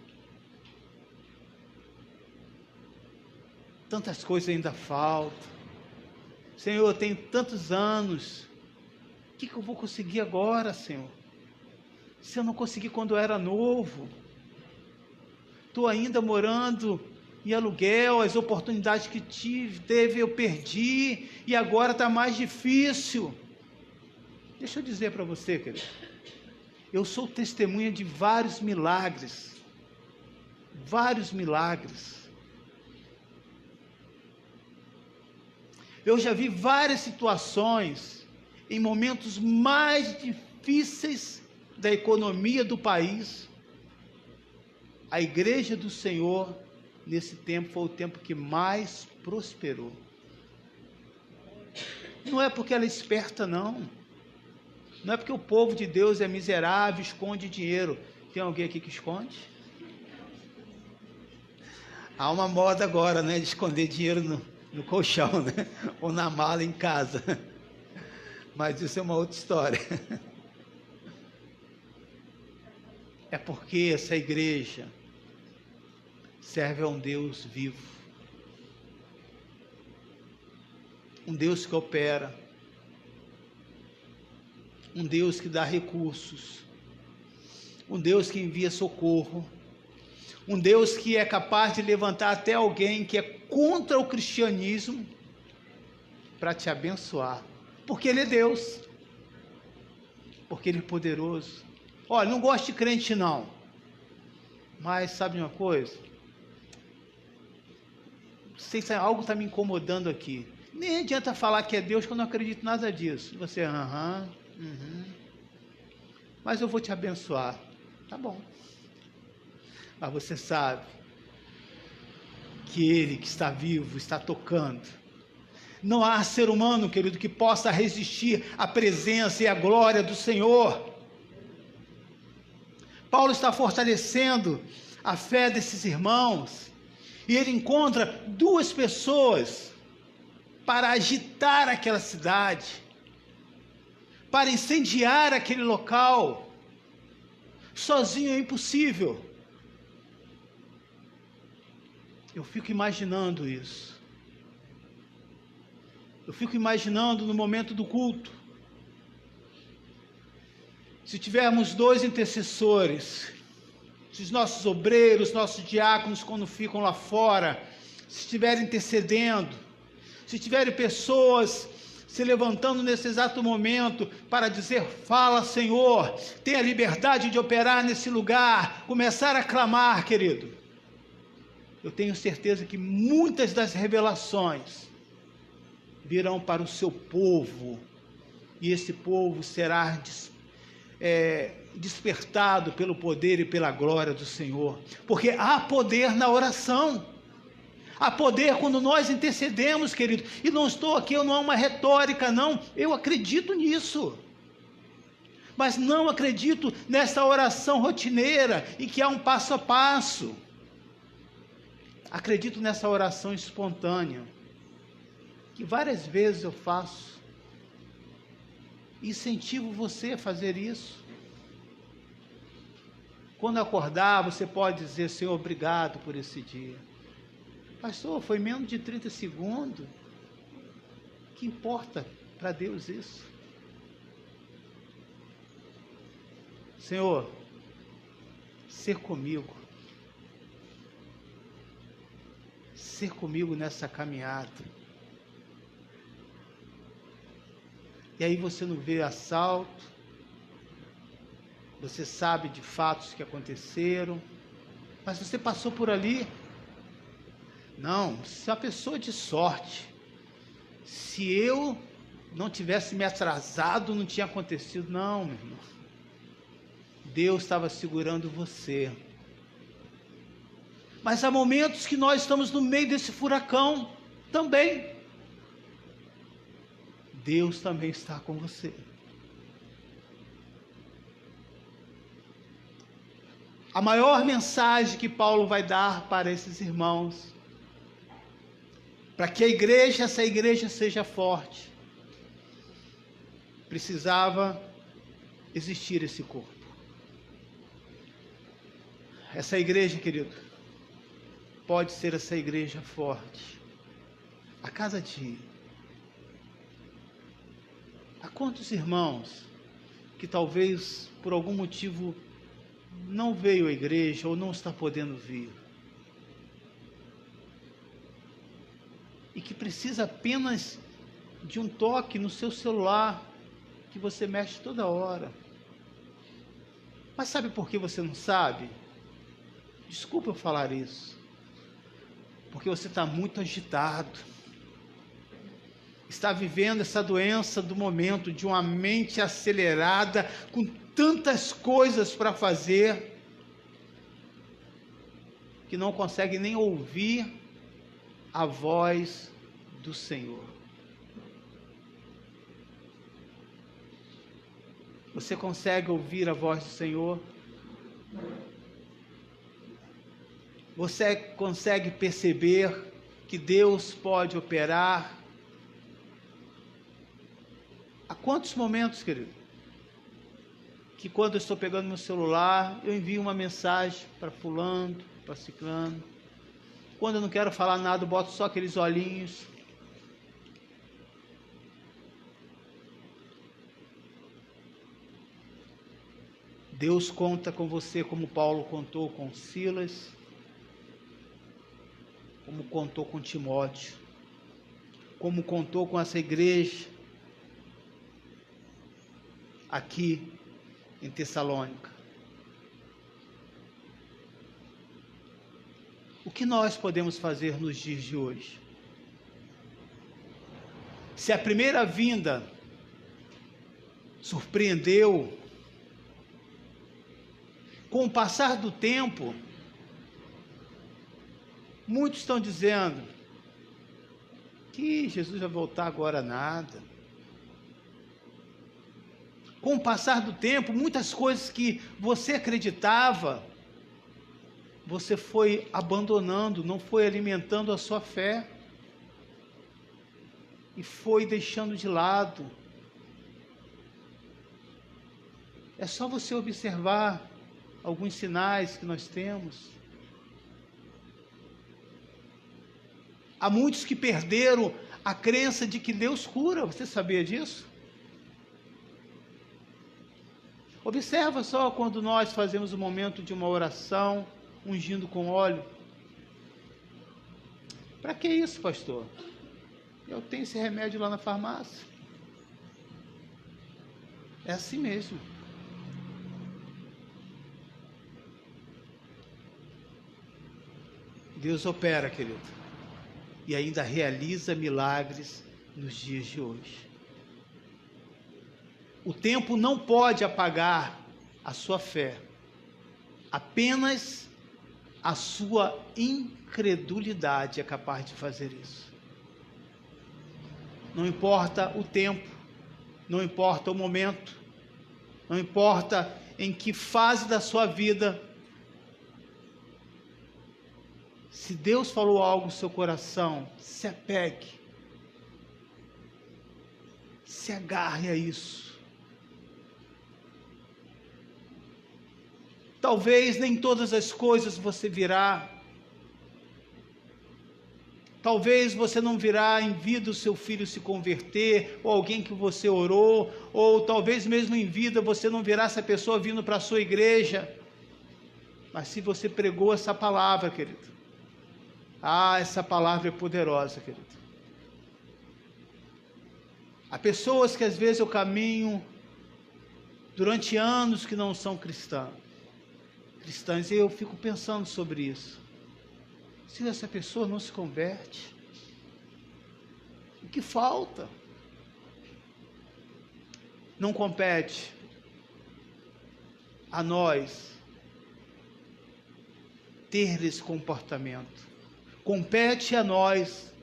Speaker 1: Tantas coisas ainda faltam. Senhor, eu tenho tantos anos. O que eu vou conseguir agora, Senhor? Se eu não consegui quando eu era novo. Estou ainda morando em aluguel, as oportunidades que teve eu perdi, e agora está mais difícil. Deixa eu dizer para você, querido, eu sou testemunha de vários milagres, eu já vi várias situações, em momentos mais difíceis da economia do país, a igreja do Senhor, nesse tempo, foi o tempo que mais prosperou. Não é porque ela é esperta, não. Não é porque o povo de Deus é miserável, esconde dinheiro. Tem alguém aqui que esconde? Há uma moda agora, né, de esconder dinheiro no colchão, né, ou na mala em casa. Mas isso é uma outra história. É porque essa igreja serve a um Deus vivo, um Deus que opera, um Deus que dá recursos, um Deus que envia socorro, um Deus que é capaz de levantar até alguém que é contra o cristianismo para te abençoar, porque Ele é Deus, porque Ele é poderoso. Olha, não gosto de crente não, mas sabe uma coisa? Sei se algo está me incomodando aqui. Nem adianta falar que é Deus, que eu não acredito nada disso. Você, mas eu vou te abençoar. Tá bom. Mas você sabe que Ele que está vivo, está tocando. Não há ser humano, querido, que possa resistir à presença e à glória do Senhor. Paulo está fortalecendo a fé desses irmãos, e ele encontra 2 pessoas para agitar aquela cidade, para incendiar aquele local. Sozinho é impossível. Eu fico imaginando isso. Eu fico imaginando no momento do culto, se tivermos 2 intercessores, se os nossos obreiros, nossos diáconos, quando ficam lá fora, se estiverem intercedendo, se tiverem pessoas se levantando nesse exato momento para dizer: fala, Senhor, tenha liberdade de operar nesse lugar, começar a clamar, querido, eu tenho certeza que muitas das revelações virão para o seu povo, e esse povo será despertado pelo poder e pela glória do Senhor, porque há poder na oração, há poder quando nós intercedemos, querido, e não estou aqui, não é uma retórica, não, eu acredito nisso, mas não acredito nessa oração rotineira, em que há um passo a passo. Acredito nessa oração espontânea, que várias vezes eu faço, incentivo você a fazer isso. Quando acordar, você pode dizer: Senhor, obrigado por esse dia. Pastor, foi menos de 30 segundos. Que importa para Deus isso? Senhor, ser comigo nessa caminhada. E aí você não vê assalto, você sabe de fatos que aconteceram, mas você passou por ali. Não, se a pessoa de sorte, se eu não tivesse me atrasado, não tinha acontecido. Não, meu irmão, Deus estava segurando você. Mas há momentos que nós estamos no meio desse furacão também. Deus também está com você. A maior mensagem que Paulo vai dar para esses irmãos, para que essa igreja seja forte, precisava existir esse corpo. Essa igreja, querido, pode ser essa igreja forte. A cada dia. Há quantos irmãos que talvez por algum motivo não veio à igreja ou não está podendo vir, e que precisa apenas de um toque no seu celular, que você mexe toda hora. Mas sabe por que você não sabe? Desculpa eu falar isso, porque você está muito agitado, está vivendo essa doença do momento, de uma mente acelerada, com tantas coisas para fazer, que não consegue nem ouvir a voz do Senhor. Você consegue ouvir a voz do Senhor? Você consegue perceber que Deus pode operar? Há quantos momentos, querido, que quando eu estou pegando meu celular, eu envio uma mensagem para fulano, para ciclano. Quando eu não quero falar nada, eu boto só aqueles olhinhos. Deus conta com você como Paulo contou com Silas, como contou com Timóteo, como contou com essa igreja aqui em Tessalônica. O que nós podemos fazer nos dias de hoje? Se a primeira vinda surpreendeu, com o passar do tempo, muitos estão dizendo que Jesus vai voltar agora nada. Com o passar do tempo, muitas coisas que você acreditava, você foi abandonando, não foi alimentando a sua fé. e foi deixando de lado. É só você observar alguns sinais que nós temos. Há muitos que perderam a crença de que Deus cura. Você sabia disso? Observa só quando nós fazemos o momento de uma oração, ungindo com óleo. Para que isso, pastor? Eu tenho esse remédio lá na farmácia. É assim mesmo. Deus opera, querido, e ainda realiza milagres nos dias de hoje. O tempo não pode apagar a sua fé, apenas a sua incredulidade é capaz de fazer isso. Não importa o tempo, não importa o momento, não importa em que fase da sua vida, se Deus falou algo no seu coração, se apegue, se agarre a isso. Talvez nem todas as coisas você virá. Talvez você não virá em vida o seu filho se converter, ou alguém que você orou, ou talvez mesmo em vida você não virá essa pessoa vindo para a sua igreja. Mas se você pregou essa palavra, querido, essa palavra é poderosa, querido. Há pessoas que às vezes eu caminho durante anos que não são cristãs, e eu fico pensando sobre isso. Se essa pessoa não se converte, o que falta? Não compete a nós ter esse comportamento. Compete a nós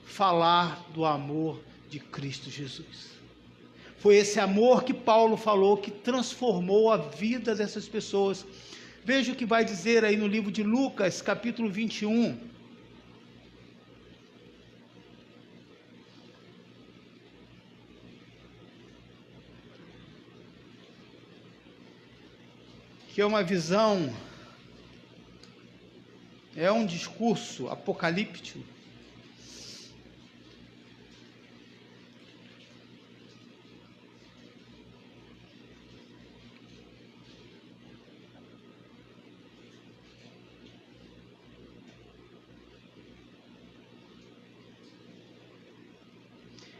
Speaker 1: falar do amor de Cristo Jesus. Foi esse amor que Paulo falou que transformou a vida dessas pessoas. Veja o que vai dizer aí no livro de Lucas, capítulo 21. Que é uma visão, é um discurso apocalíptico.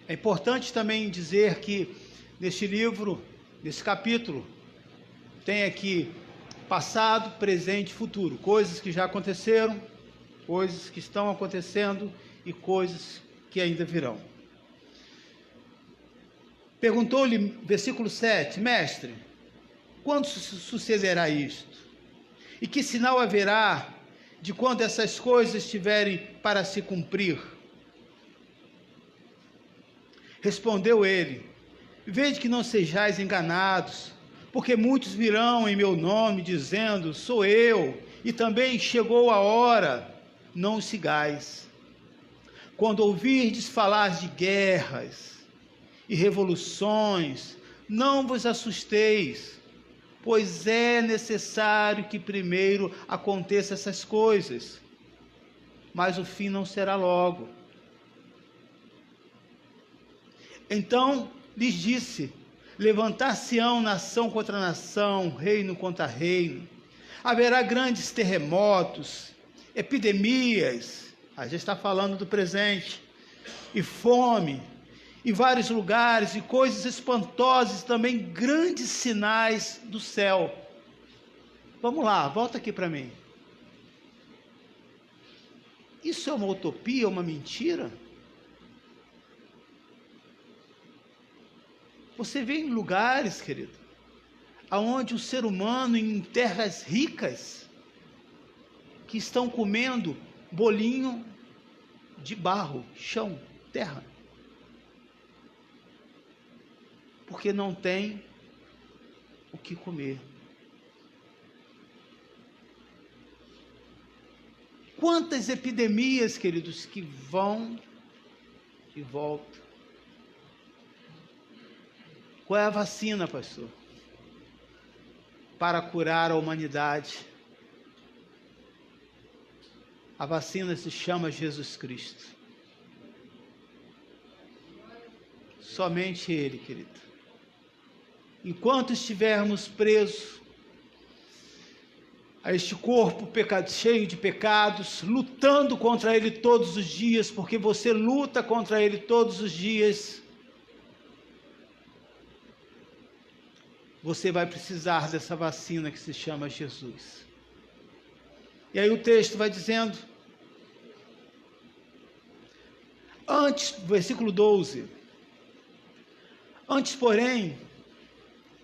Speaker 1: É importante também dizer que neste livro, nesse capítulo, tem aqui passado, presente e futuro. Coisas que já aconteceram, coisas que estão acontecendo e coisas que ainda virão. Perguntou-lhe, versículo 7, mestre, quando sucederá isto? E que sinal haverá de quando essas coisas estiverem para se cumprir? Respondeu ele, vede que não sejais enganados, porque muitos virão em meu nome, dizendo, sou eu, e também chegou a hora, não os sigais. Quando ouvirdes falar de guerras e revoluções, não vos assusteis, pois é necessário que primeiro aconteçam essas coisas, mas o fim não será logo. Então lhes disse, levantar-se-ão nação contra nação, reino contra reino, haverá grandes terremotos, epidemias, já está falando do presente, e fome, em vários lugares, e coisas espantosas, também grandes sinais do céu. Vamos lá, volta aqui para mim. Isso é uma utopia, uma mentira? Você vê em lugares, querido, aonde o ser humano, em terras ricas, que estão comendo bolinho de barro, chão, terra, porque não tem o que comer. Quantas epidemias, queridos, que vão e volta. Qual é a vacina, pastor? Para curar a humanidade. A vacina se chama Jesus Cristo. Somente Ele, querido. Enquanto estivermos presos a este corpo cheio de pecados, lutando contra ele todos os dias, porque você luta contra ele todos os dias, você vai precisar dessa vacina que se chama Jesus. E aí o texto vai dizendo, antes, versículo 12, antes, porém,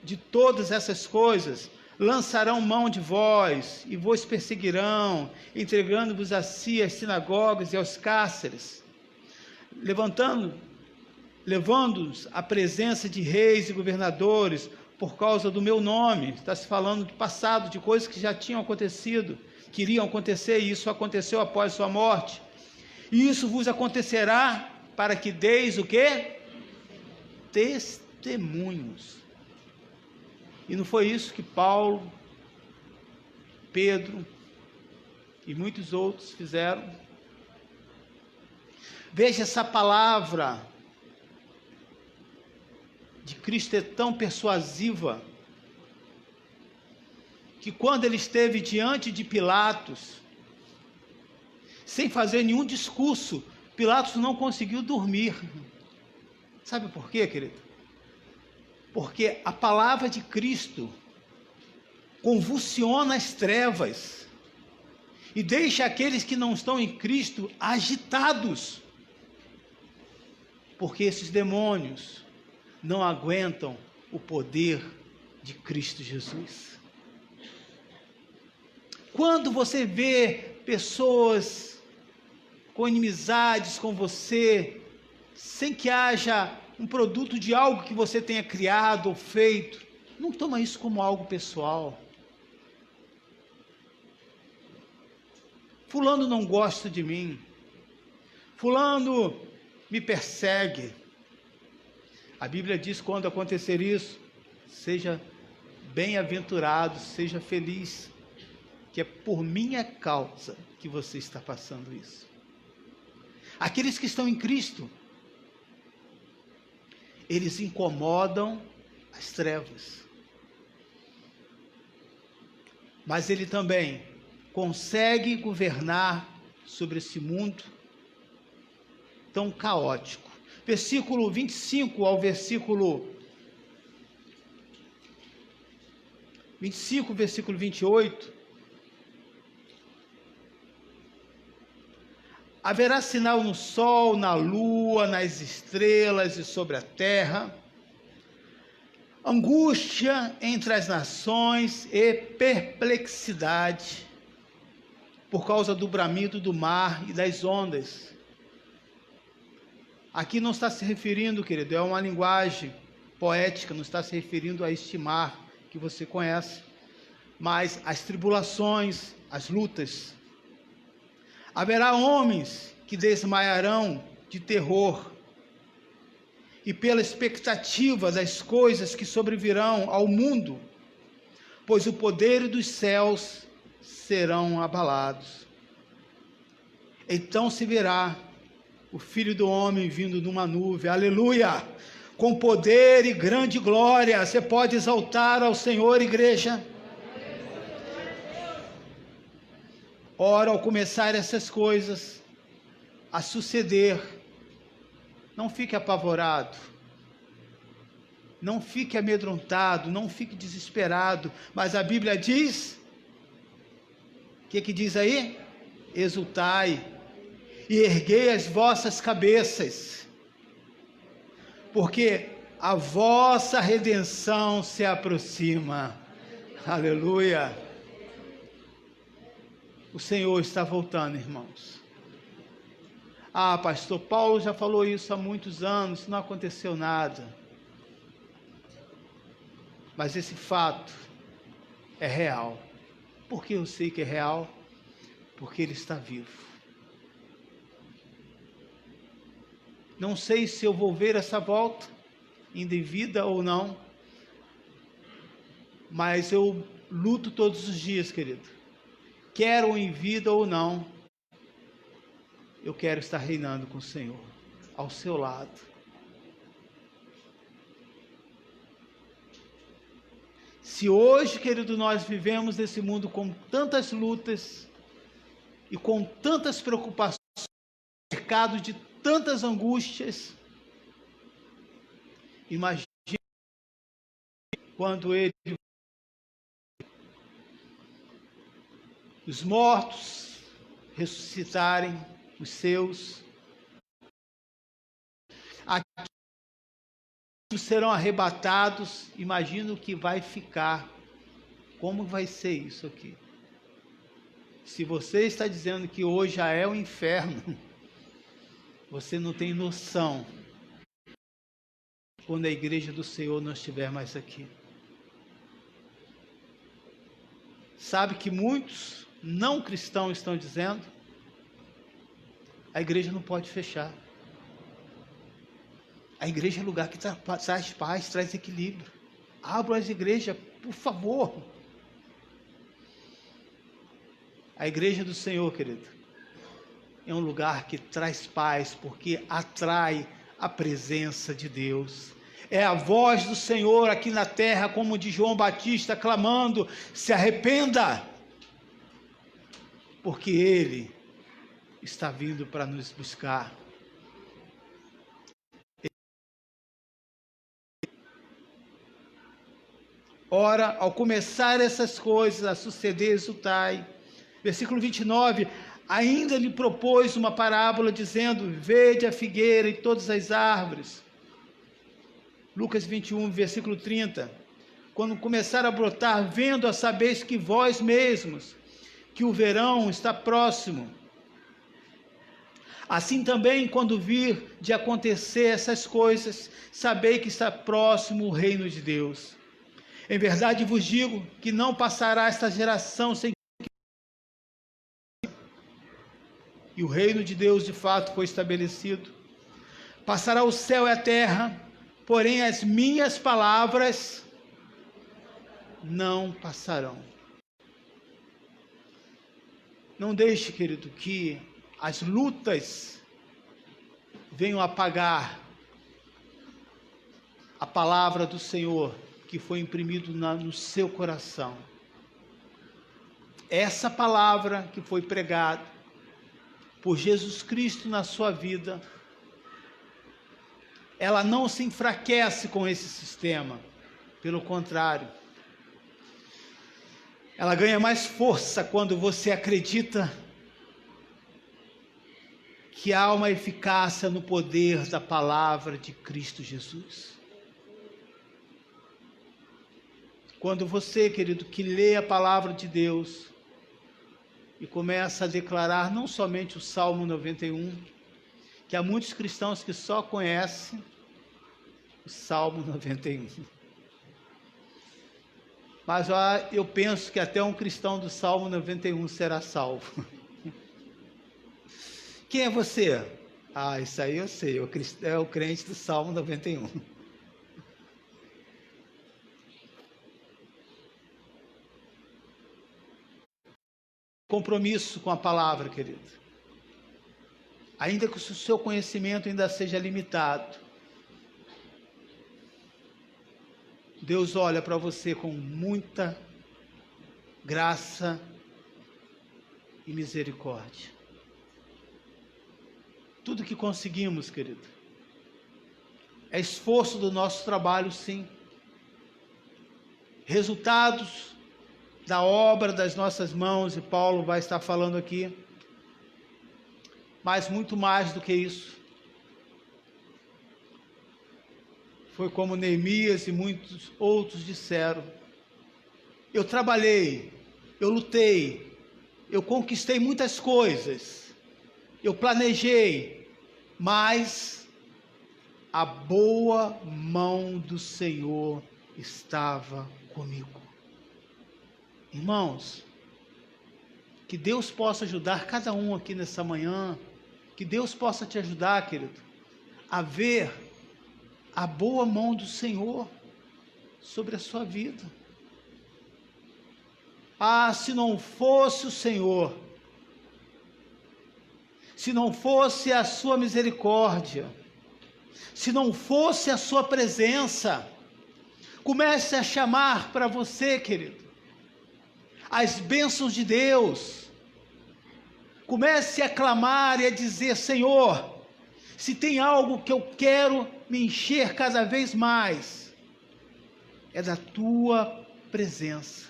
Speaker 1: de todas essas coisas, lançarão mão de vós, e vos perseguirão, entregando-vos a si às sinagogas e aos cárceres, levando-os à presença de reis e governadores, por causa do meu nome. Está se falando do passado, de coisas que já tinham acontecido, que iriam acontecer, e isso aconteceu após sua morte. E isso vos acontecerá para que deis o quê? Testemunhos. E não foi isso que Paulo, Pedro e muitos outros fizeram? Veja, essa palavra de Cristo é tão persuasiva, que quando ele esteve diante de Pilatos, sem fazer nenhum discurso, Pilatos não conseguiu dormir. Sabe por quê, querido? Porque a palavra de Cristo convulsiona as trevas e deixa aqueles que não estão em Cristo agitados, porque esses demônios não aguentam o poder de Cristo Jesus. Quando você vê pessoas com inimizades com você, sem que haja um produto de algo que você tenha criado ou feito, não toma isso como algo pessoal. Fulano não gosta de mim, fulano me persegue. A Bíblia diz, quando acontecer isso, seja bem-aventurado, seja feliz, que é por minha causa que você está passando isso. Aqueles que estão em Cristo, eles incomodam as trevas, mas ele também consegue governar sobre esse mundo tão caótico. Versículo 25 ao versículo 25, versículo 28. Haverá sinal no sol, na lua, nas estrelas e sobre a terra, angústia entre as nações e perplexidade, por causa do bramido do mar e das ondas. Aqui não está se referindo, querido, é uma linguagem poética, não está se referindo a este mar que você conhece, mas as tribulações, as lutas. Haverá homens que desmaiarão de terror e pela expectativa das coisas que sobrevirão ao mundo, pois o poder dos céus serão abalados. Então se verá o Filho do Homem vindo numa nuvem, aleluia, com poder e grande glória. Você pode exaltar ao Senhor, igreja? Ora, ao começar essas coisas a suceder, não fique apavorado, não fique amedrontado, não fique desesperado, mas a Bíblia diz, o que diz aí? Exultai e erguei as vossas cabeças, porque a vossa redenção se aproxima, aleluia. O Senhor está voltando, irmãos. Ah, pastor, Paulo já falou isso há muitos anos, não aconteceu nada. Mas esse fato é real. Por que eu sei que é real? Porque ele está vivo. Não sei se eu vou ver essa volta, ainda em vida ou não, mas eu luto todos os dias, querido. Quero em vida ou não, eu quero estar reinando com o Senhor, ao seu lado. Se hoje, querido, nós vivemos nesse mundo com tantas lutas e com tantas preocupações, cercado de tantas angústias, imagine quando os mortos ressuscitarem, os seus, aqui serão arrebatados. Imagino o que vai ficar, como vai ser isso aqui. Se você está dizendo que hoje já é o inferno, você não tem noção quando a igreja do Senhor não estiver mais aqui. Sabe que muitos não cristãos estão dizendo? A igreja não pode fechar. A igreja é lugar que traz paz, traz equilíbrio. Abra as igrejas, por favor. A igreja do Senhor, querido, é um lugar que traz paz, porque atrai a presença de Deus. É a voz do Senhor aqui na terra, como de João Batista, clamando: se arrependa, porque Ele está vindo para nos buscar. Ora, ao começar essas coisas a suceder, exultai. Versículo 29, ainda lhe propôs uma parábola, dizendo: vede a figueira e todas as árvores. Lucas 21, versículo 30, quando começar a brotar, vendo, a sabeis que vós mesmos, que o verão está próximo. Assim também, quando vir de acontecer essas coisas, sabei que está próximo o reino de Deus. Em verdade vos digo que não passará esta geração sem que... E o reino de Deus de fato foi estabelecido. Passará o céu e a terra, porém as minhas palavras não passarão. Não deixe, querido, que as lutas venham apagar a palavra do Senhor que foi imprimido no seu coração. Essa palavra que foi pregada por Jesus Cristo na sua vida, ela não se enfraquece com esse sistema, pelo contrário, ela ganha mais força quando você acredita que há uma eficácia no poder da palavra de Cristo Jesus. Quando você, querido, que lê a palavra de Deus e começa a declarar não somente o Salmo 91, que há muitos cristãos que só conhecem o Salmo 91. Mas eu penso que até um cristão do Salmo 91 será salvo. Quem é você? Isso aí eu sei, é o crente do Salmo 91. Compromisso com a palavra, querido. Ainda que o seu conhecimento ainda seja limitado, Deus olha para você com muita graça e misericórdia. Tudo que conseguimos, querido, é esforço do nosso trabalho, sim. Resultados da obra das nossas mãos, e Paulo vai estar falando aqui, mas muito mais do que isso. Foi como Neemias e muitos outros disseram: eu trabalhei, eu lutei, eu conquistei muitas coisas, eu planejei, mas a boa mão do Senhor estava comigo. Irmãos, que Deus possa ajudar cada um aqui nessa manhã, que Deus possa te ajudar, querido, a ver a boa mão do Senhor sobre a sua vida. Ah, se não fosse o Senhor, se não fosse a sua misericórdia, se não fosse a sua presença, comece a chamar para você, querido, as bênçãos de Deus. Comece a clamar e a dizer: Senhor, se tem algo que eu quero me encher cada vez mais, é da tua presença.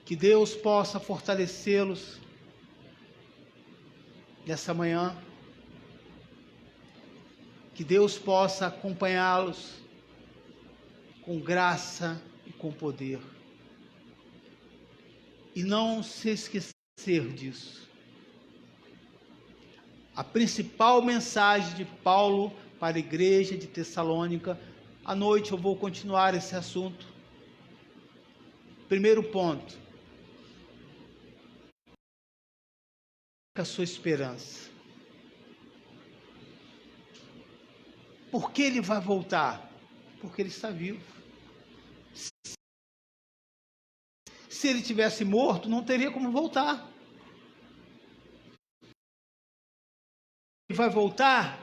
Speaker 1: Que Deus possa fortalecê-los nessa manhã. Que Deus possa acompanhá-los com graça e com poder. E não se esquecer disso. A principal mensagem de Paulo para a igreja de Tessalônica, à noite eu vou continuar esse assunto. Primeiro ponto: a sua esperança. Por que ele vai voltar? Porque ele está vivo. Se ele tivesse morto, não teria como voltar. Ele vai voltar?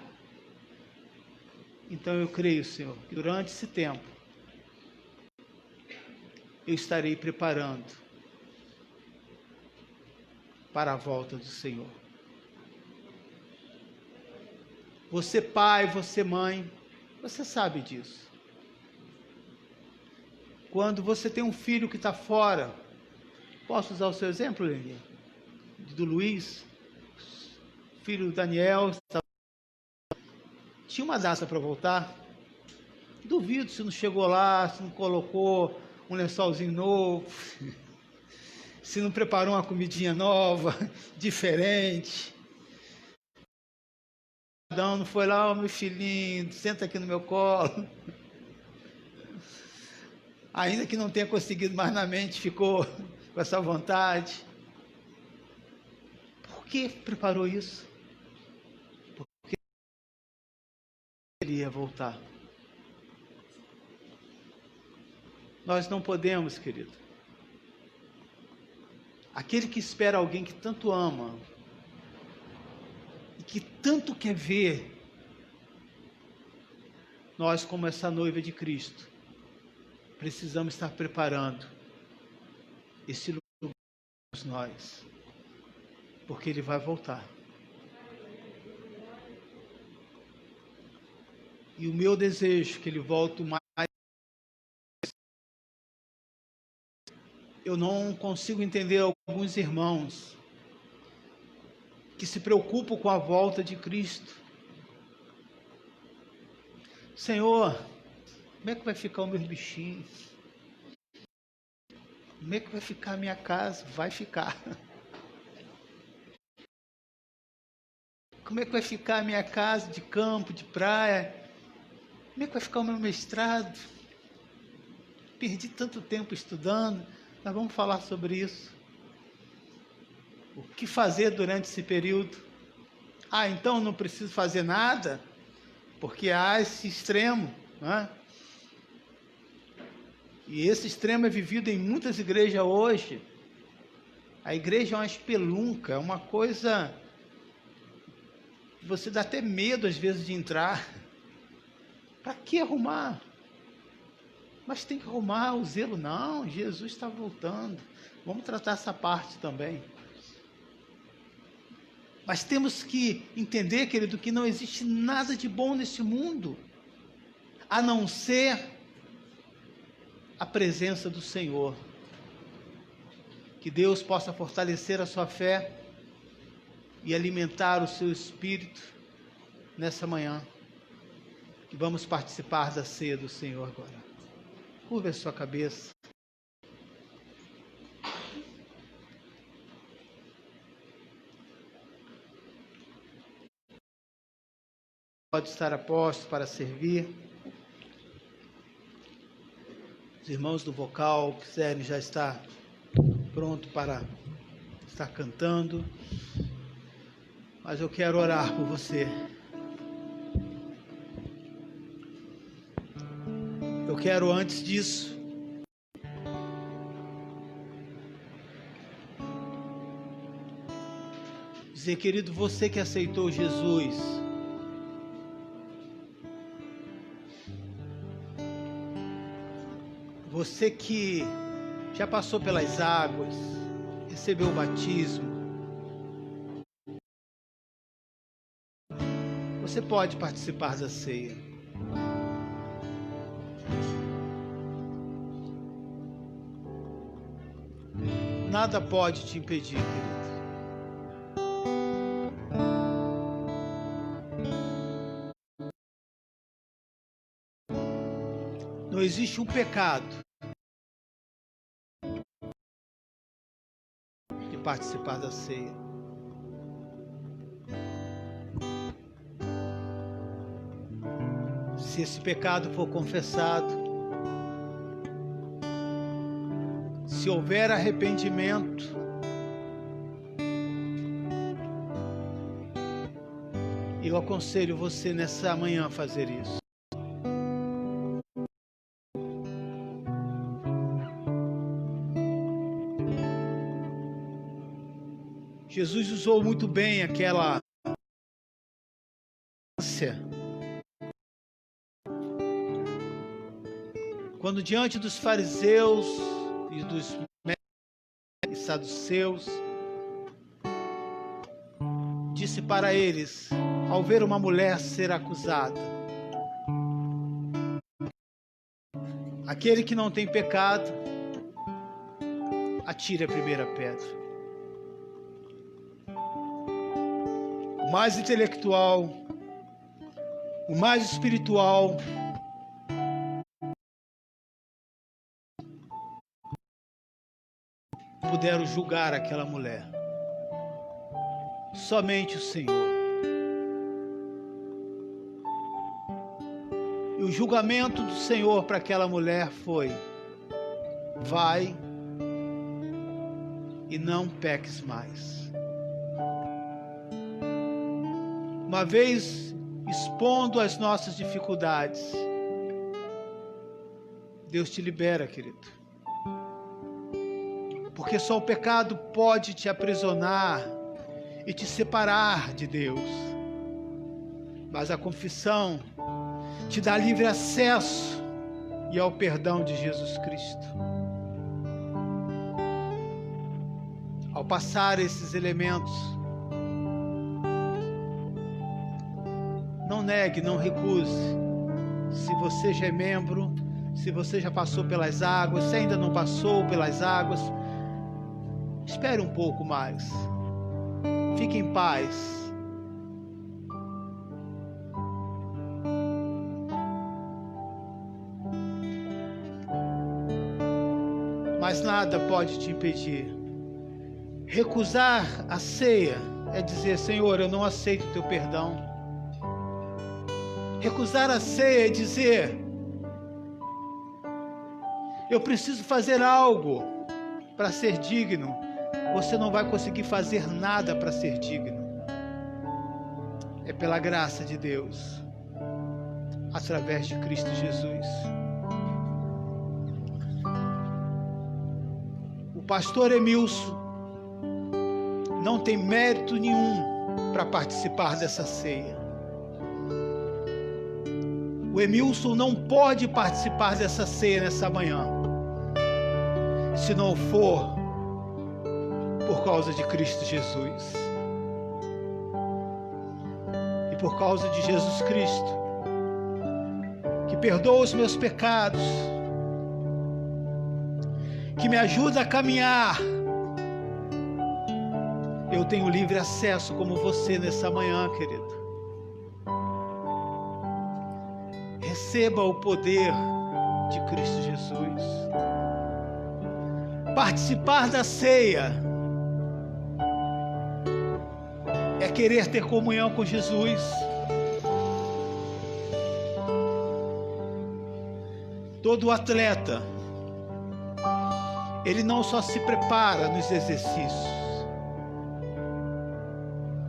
Speaker 1: Então eu creio, Senhor, que durante esse tempo eu estarei preparando para a volta do Senhor. Você pai, você mãe, você sabe disso. Quando você tem um filho que está fora, posso usar o seu exemplo, Lili? Do Luiz, filho do Daniel, tinha uma data para voltar. Duvido se não chegou lá, se não colocou um lençolzinho novo, se não preparou uma comidinha nova, diferente. Não foi lá: meu filhinho, senta aqui no meu colo. Ainda que não tenha conseguido mais na mente, ficou com essa vontade. Por que preparou isso? Porque ele ia voltar. Nós não podemos, querido. Aquele que espera alguém que tanto ama, que tanto quer ver, nós, como essa noiva de Cristo, precisamos estar preparando esse lugar para nós, porque ele vai voltar. E o meu desejo é que ele volte mais. Eu não consigo entender alguns irmãos que se preocupam com a volta de Cristo. Senhor, como é que vai ficar os meus bichinhos? Como é que vai ficar a minha casa? Vai ficar. Como é que vai ficar a minha casa de campo, de praia? Como é que vai ficar o meu mestrado? Perdi tanto tempo estudando. Nós vamos falar sobre isso. O que fazer durante esse período? Ah, então não preciso fazer nada? Porque há esse extremo, né? E esse extremo é vivido em muitas igrejas hoje. A igreja é uma espelunca, é uma coisa que você dá até medo às vezes de entrar. Para que arrumar? Mas tem que arrumar o zelo. Não, Jesus está voltando. Vamos tratar essa parte também. Mas temos que entender, querido, que não existe nada de bom nesse mundo, a não ser a presença do Senhor. Que Deus possa fortalecer a sua fé e alimentar o seu espírito nessa manhã. Que vamos participar da ceia do Senhor agora. Curva a sua cabeça. Pode estar a posto para servir. Os irmãos do vocal quiserem já estar pronto para estar cantando, mas eu quero orar por você. Eu quero, antes disso, dizer, querido, você que aceitou Jesus, você que já passou pelas águas, recebeu o batismo, você pode participar da ceia. Nada pode te impedir, querido. Não existe um pecado de participar da ceia. Se esse pecado for confessado, se houver arrependimento, eu aconselho você nessa manhã a fazer isso. Jesus usou muito bem aquela ânsia quando diante dos fariseus e dos mestres saduceus, disse para eles, ao ver uma mulher ser acusada: aquele que não tem pecado, atire a primeira pedra. O mais intelectual, o mais espiritual, puderam julgar aquela mulher. Somente o Senhor. E o julgamento do Senhor para aquela mulher foi: vai e não peques mais. Uma vez expondo as nossas dificuldades, Deus te libera, querido. Porque só o pecado pode te aprisionar e te separar de Deus. Mas a confissão te dá livre acesso e ao perdão de Jesus Cristo. Ao passar esses elementos, não negue, não recuse. Se você já é membro, se você já passou pelas águas, se ainda não passou pelas águas, espere um pouco mais. Fique em paz. Mas nada pode te impedir. Recusar a ceia é dizer: Senhor, eu não aceito o teu perdão. Recusar a ceia é dizer: eu preciso fazer algo para ser digno. Você não vai conseguir fazer nada para ser digno. É pela graça de Deus, através de Cristo Jesus. O pastor Emilson não tem mérito nenhum para participar dessa ceia. O Emilson não pode participar dessa ceia nessa manhã, se não for por causa de Cristo Jesus. E por causa de Jesus Cristo, que perdoa os meus pecados, que me ajuda a caminhar, eu tenho livre acesso como você nessa manhã, querido. Receba o poder de Cristo Jesus. Participar da ceia é querer ter comunhão com Jesus. Todo atleta, ele não só se prepara nos exercícios,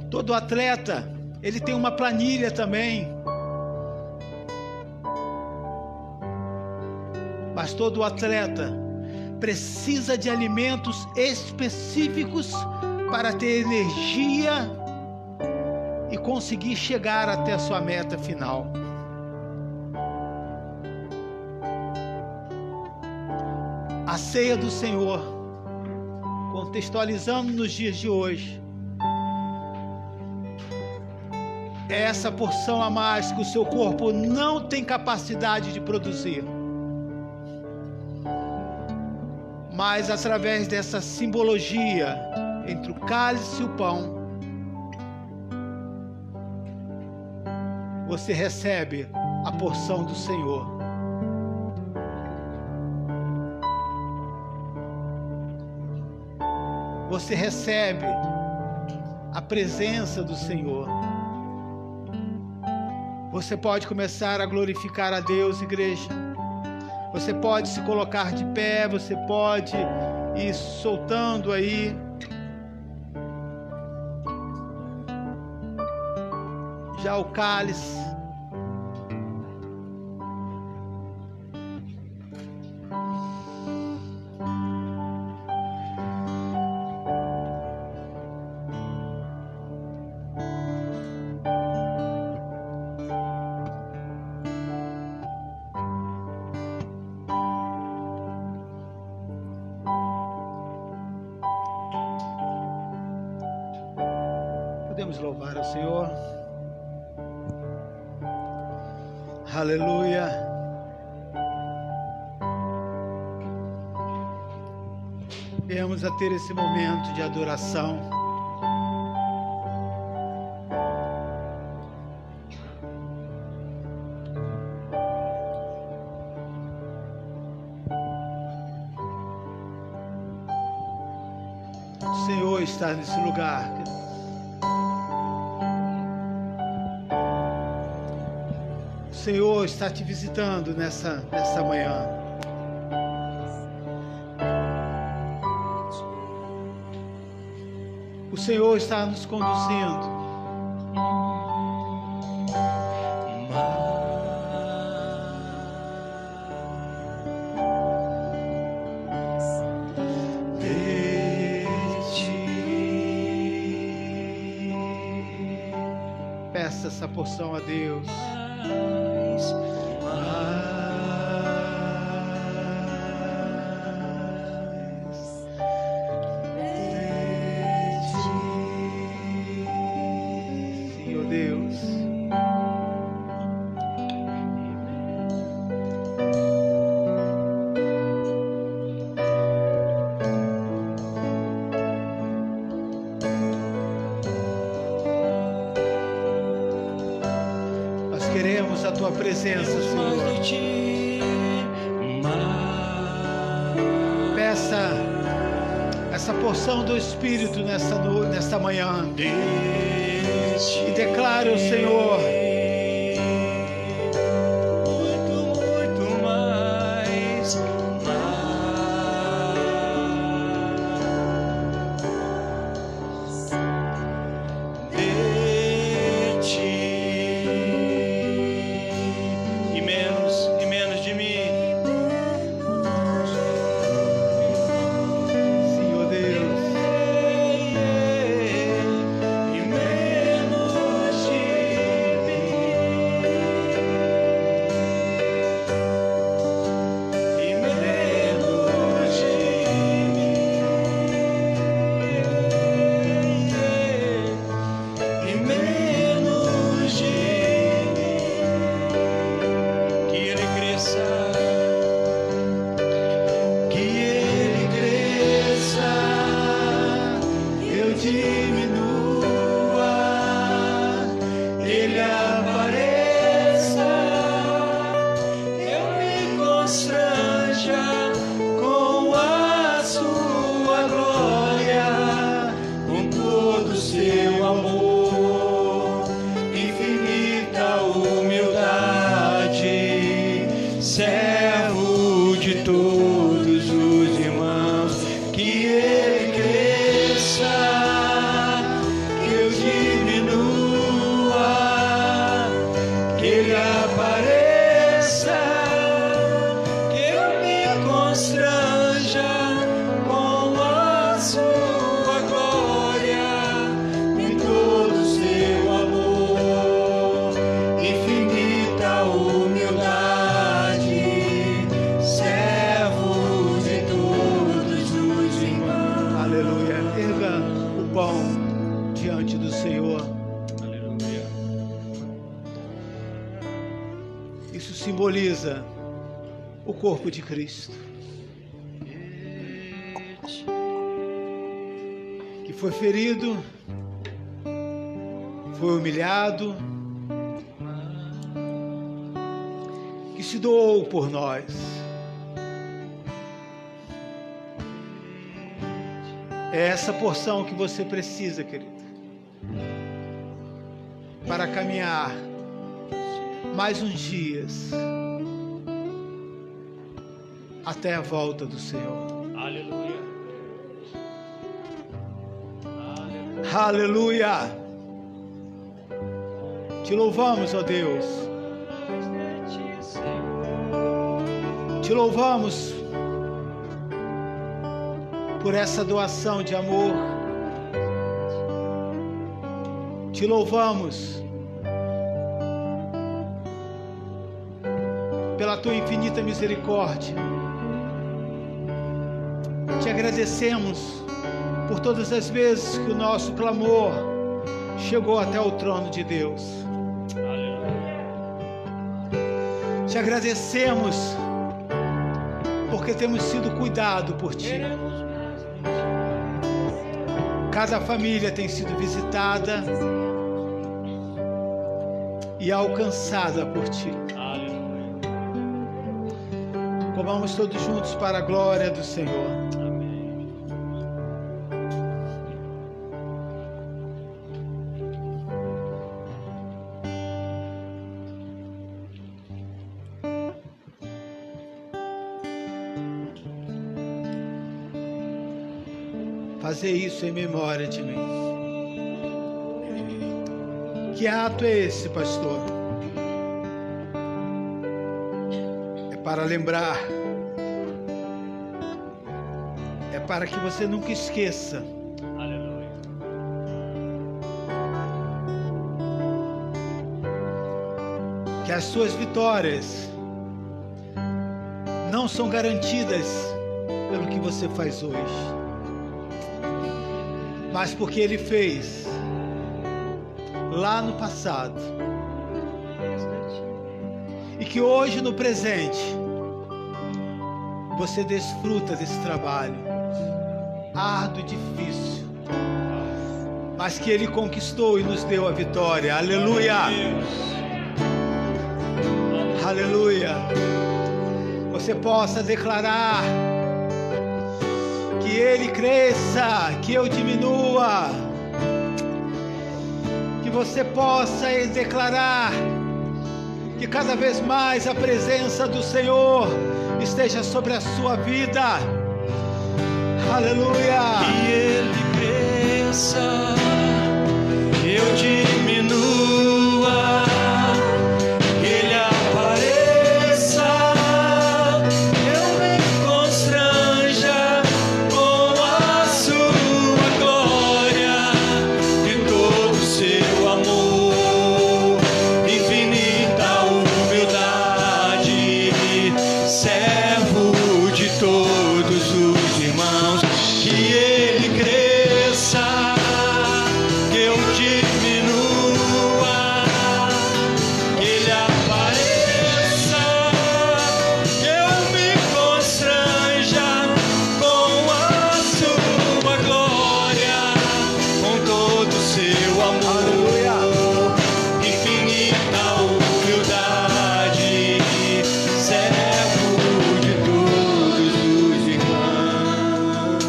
Speaker 1: Todo atleta, ele tem uma planilha também. Mas todo atleta precisa de alimentos específicos para ter energia e conseguir chegar até a sua meta final. A ceia do Senhor, contextualizando nos dias de hoje, é essa porção a mais que o seu corpo não tem capacidade de produzir. Mas através dessa simbologia entre o cálice e o pão, você recebe a porção do Senhor. Você recebe a presença do Senhor. Você pode começar a glorificar a Deus, igreja. Você pode se colocar de pé, você pode ir soltando aí. Já o cálice. Podemos louvar ao Senhor. Aleluia. Viemos a ter esse momento de adoração. O Senhor está nesse lugar. O Senhor está te visitando nessa manhã. O Senhor está nos conduzindo. Peça essa porção a Deus. Senhor Deus, nós queremos a Tua presença, Senhor. Peça essa porção do Espírito nesta manhã. E declare ao Senhor: muito mais. De ti e menos de mim. Senhor Deus, e menos de mim. diante do Senhor.
Speaker 2: Aleluia.
Speaker 1: Isso simboliza o corpo de Cristo, que foi ferido, foi humilhado, que se doou por nós. É essa porção que você precisa, querido, para caminhar mais uns dias até a volta do Senhor.
Speaker 2: Aleluia.
Speaker 1: Aleluia. Te louvamos, ó Deus. Te louvamos por essa doação de amor. Te louvamos pela tua infinita misericórdia. Te agradecemos por todas as vezes que o nosso clamor chegou até o trono de Deus. Te agradecemos porque temos sido cuidados por Ti. Cada família tem sido visitada e alcançada por Ti. Comamos todos juntos para a glória do Senhor.
Speaker 2: Amém.
Speaker 1: Fazer isso em memória de mim. Que ato é esse, pastor? É para lembrar. É para que você nunca esqueça.
Speaker 2: Aleluia.
Speaker 1: Que as suas vitórias não são garantidas pelo que você faz hoje, mas porque Ele fez lá no passado, e que hoje no presente você desfruta desse trabalho árduo e difícil, mas que Ele conquistou e nos deu a vitória. Aleluia. Aleluia. Você possa declarar: que Ele cresça, que eu diminua. Que você possa declarar que cada vez mais a presença do Senhor esteja sobre a sua vida. Aleluia.
Speaker 2: Que Ele cresça, que eu diminua. Que Ele apareça, que eu me constranja com a sua glória e todo o seu amor, infinita humildade, servo de todos os irmãos. Que Ele cresça, que eu diminua. Que Ele apareça, que eu me constranja com a sua glória, com todo o seu amor, infinita humildade, servo de todos os irmãos.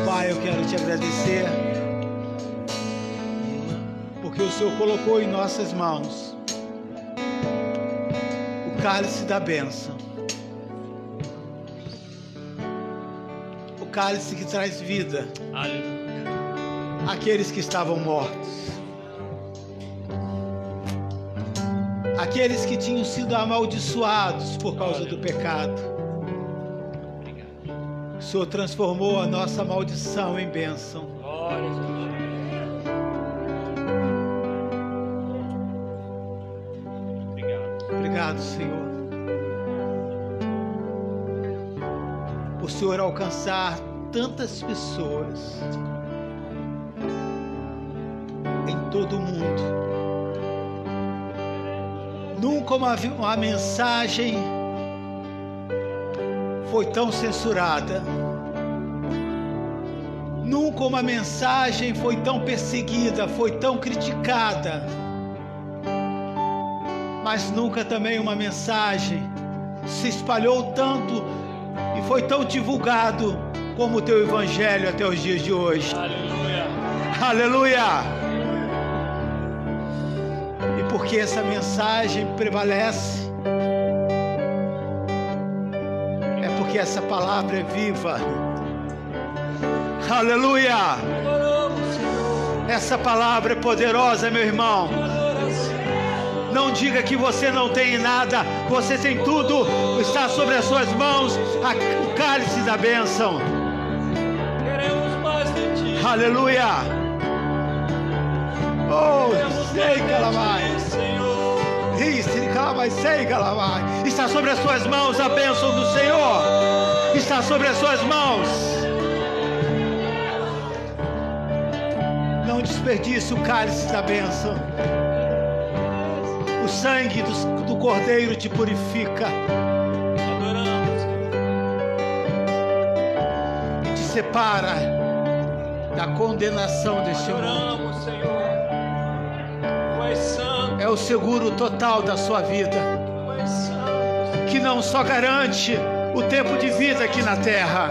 Speaker 1: Pai, eu quero te agradecer porque o Senhor colocou em nossas mãos o cálice da bênção, o cálice que traz vida
Speaker 2: Aleluia.
Speaker 1: àqueles que estavam mortos, aqueles que tinham sido amaldiçoados por causa do pecado. O Senhor transformou a nossa maldição em bênção.
Speaker 2: Glória a Deus. Obrigado.
Speaker 1: Obrigado, Senhor, por o Senhor alcançar tantas pessoas em todo o mundo. Nunca uma mensagem foi tão censurada. Nunca uma mensagem foi tão perseguida, foi tão criticada. Mas nunca também uma mensagem se espalhou tanto e foi tão divulgado como o teu evangelho até os dias de hoje.
Speaker 2: Aleluia.
Speaker 1: Aleluia! E porque essa mensagem prevalece, é porque essa palavra é viva. Aleluia! Essa palavra é poderosa, meu irmão. Não diga que você não tem nada, você tem tudo, está sobre as suas mãos, o cálice da bênção.
Speaker 2: Queremos mais de ti.
Speaker 1: Aleluia! Oh, sei que ela vai. Está sobre as suas mãos a bênção do Senhor. Está sobre as suas mãos. Não desperdice o cálice da bênção. O sangue do Cordeiro te purifica
Speaker 2: Adoramos.
Speaker 1: e te separa da condenação deste mundo.
Speaker 2: Adoramos, Senhor. Tu és santo.
Speaker 1: É o seguro total da sua vida,
Speaker 2: Tu és santo.
Speaker 1: que não só garante o tempo de vida aqui na terra,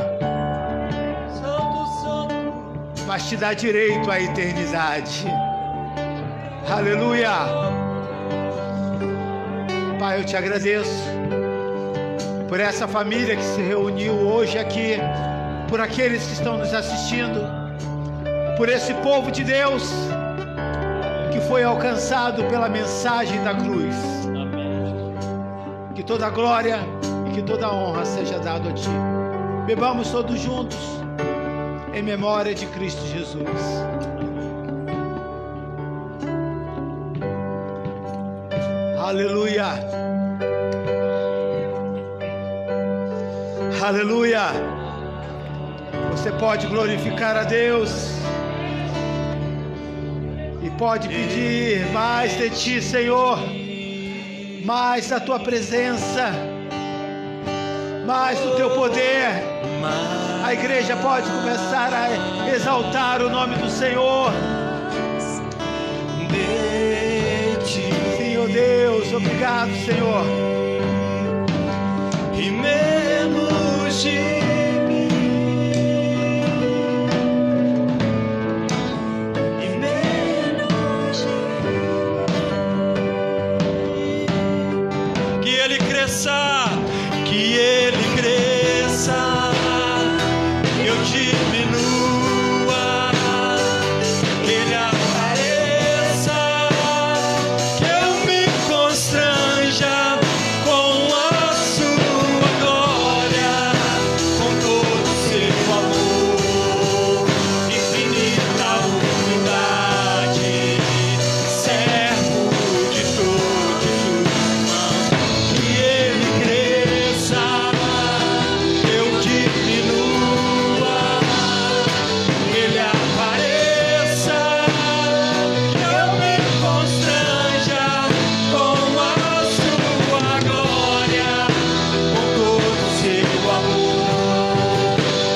Speaker 2: Santo, santo.
Speaker 1: mas te dá direito à eternidade. Aleluia! Pai, eu te agradeço por essa família que se reuniu hoje aqui, por aqueles que estão nos assistindo, por esse povo de Deus que foi alcançado pela mensagem da cruz.
Speaker 2: Amém.
Speaker 1: Que toda a glória e que toda a honra seja dado a Ti. Bebamos todos juntos em memória de Cristo Jesus. Aleluia! Aleluia! Você pode glorificar a Deus e pode pedir mais de Ti, Senhor, mais da Tua presença, mais do Teu poder. A igreja pode começar a exaltar o nome do Senhor. Senhor Deus, obrigado, Senhor.
Speaker 2: E menos de mim. E menos de mim. Que Ele cresça, que Ele cresça, eu diminua, que Ele apareça, que eu me constranja com a sua glória, com todo o seu amor, infinita humildade, servo de todos os irmãos. Que Ele cresça, eu diminua, que Ele apareça, que eu me constranja com a sua glória, com todo o seu amor,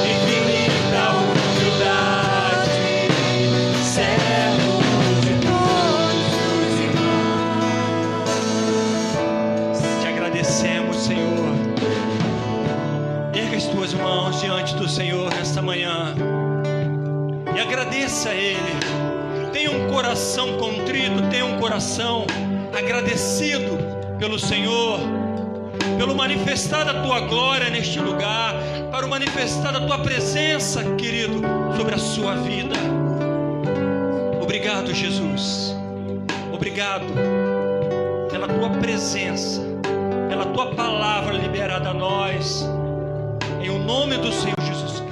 Speaker 2: infinita humildade, servo de todos os irmãos. Te agradecemos, Senhor. Erga as tuas mãos diante do Senhor nesta manhã e agradeça a Ele. Tenha um coração contrito, tenha um coração agradecido pelo Senhor, pelo manifestar da Tua glória neste lugar, para o manifestar da Tua presença, querido, sobre a sua vida. Obrigado, Jesus. Obrigado pela Tua presença, pela Tua palavra liberada a nós, em o nome do Senhor Jesus Cristo.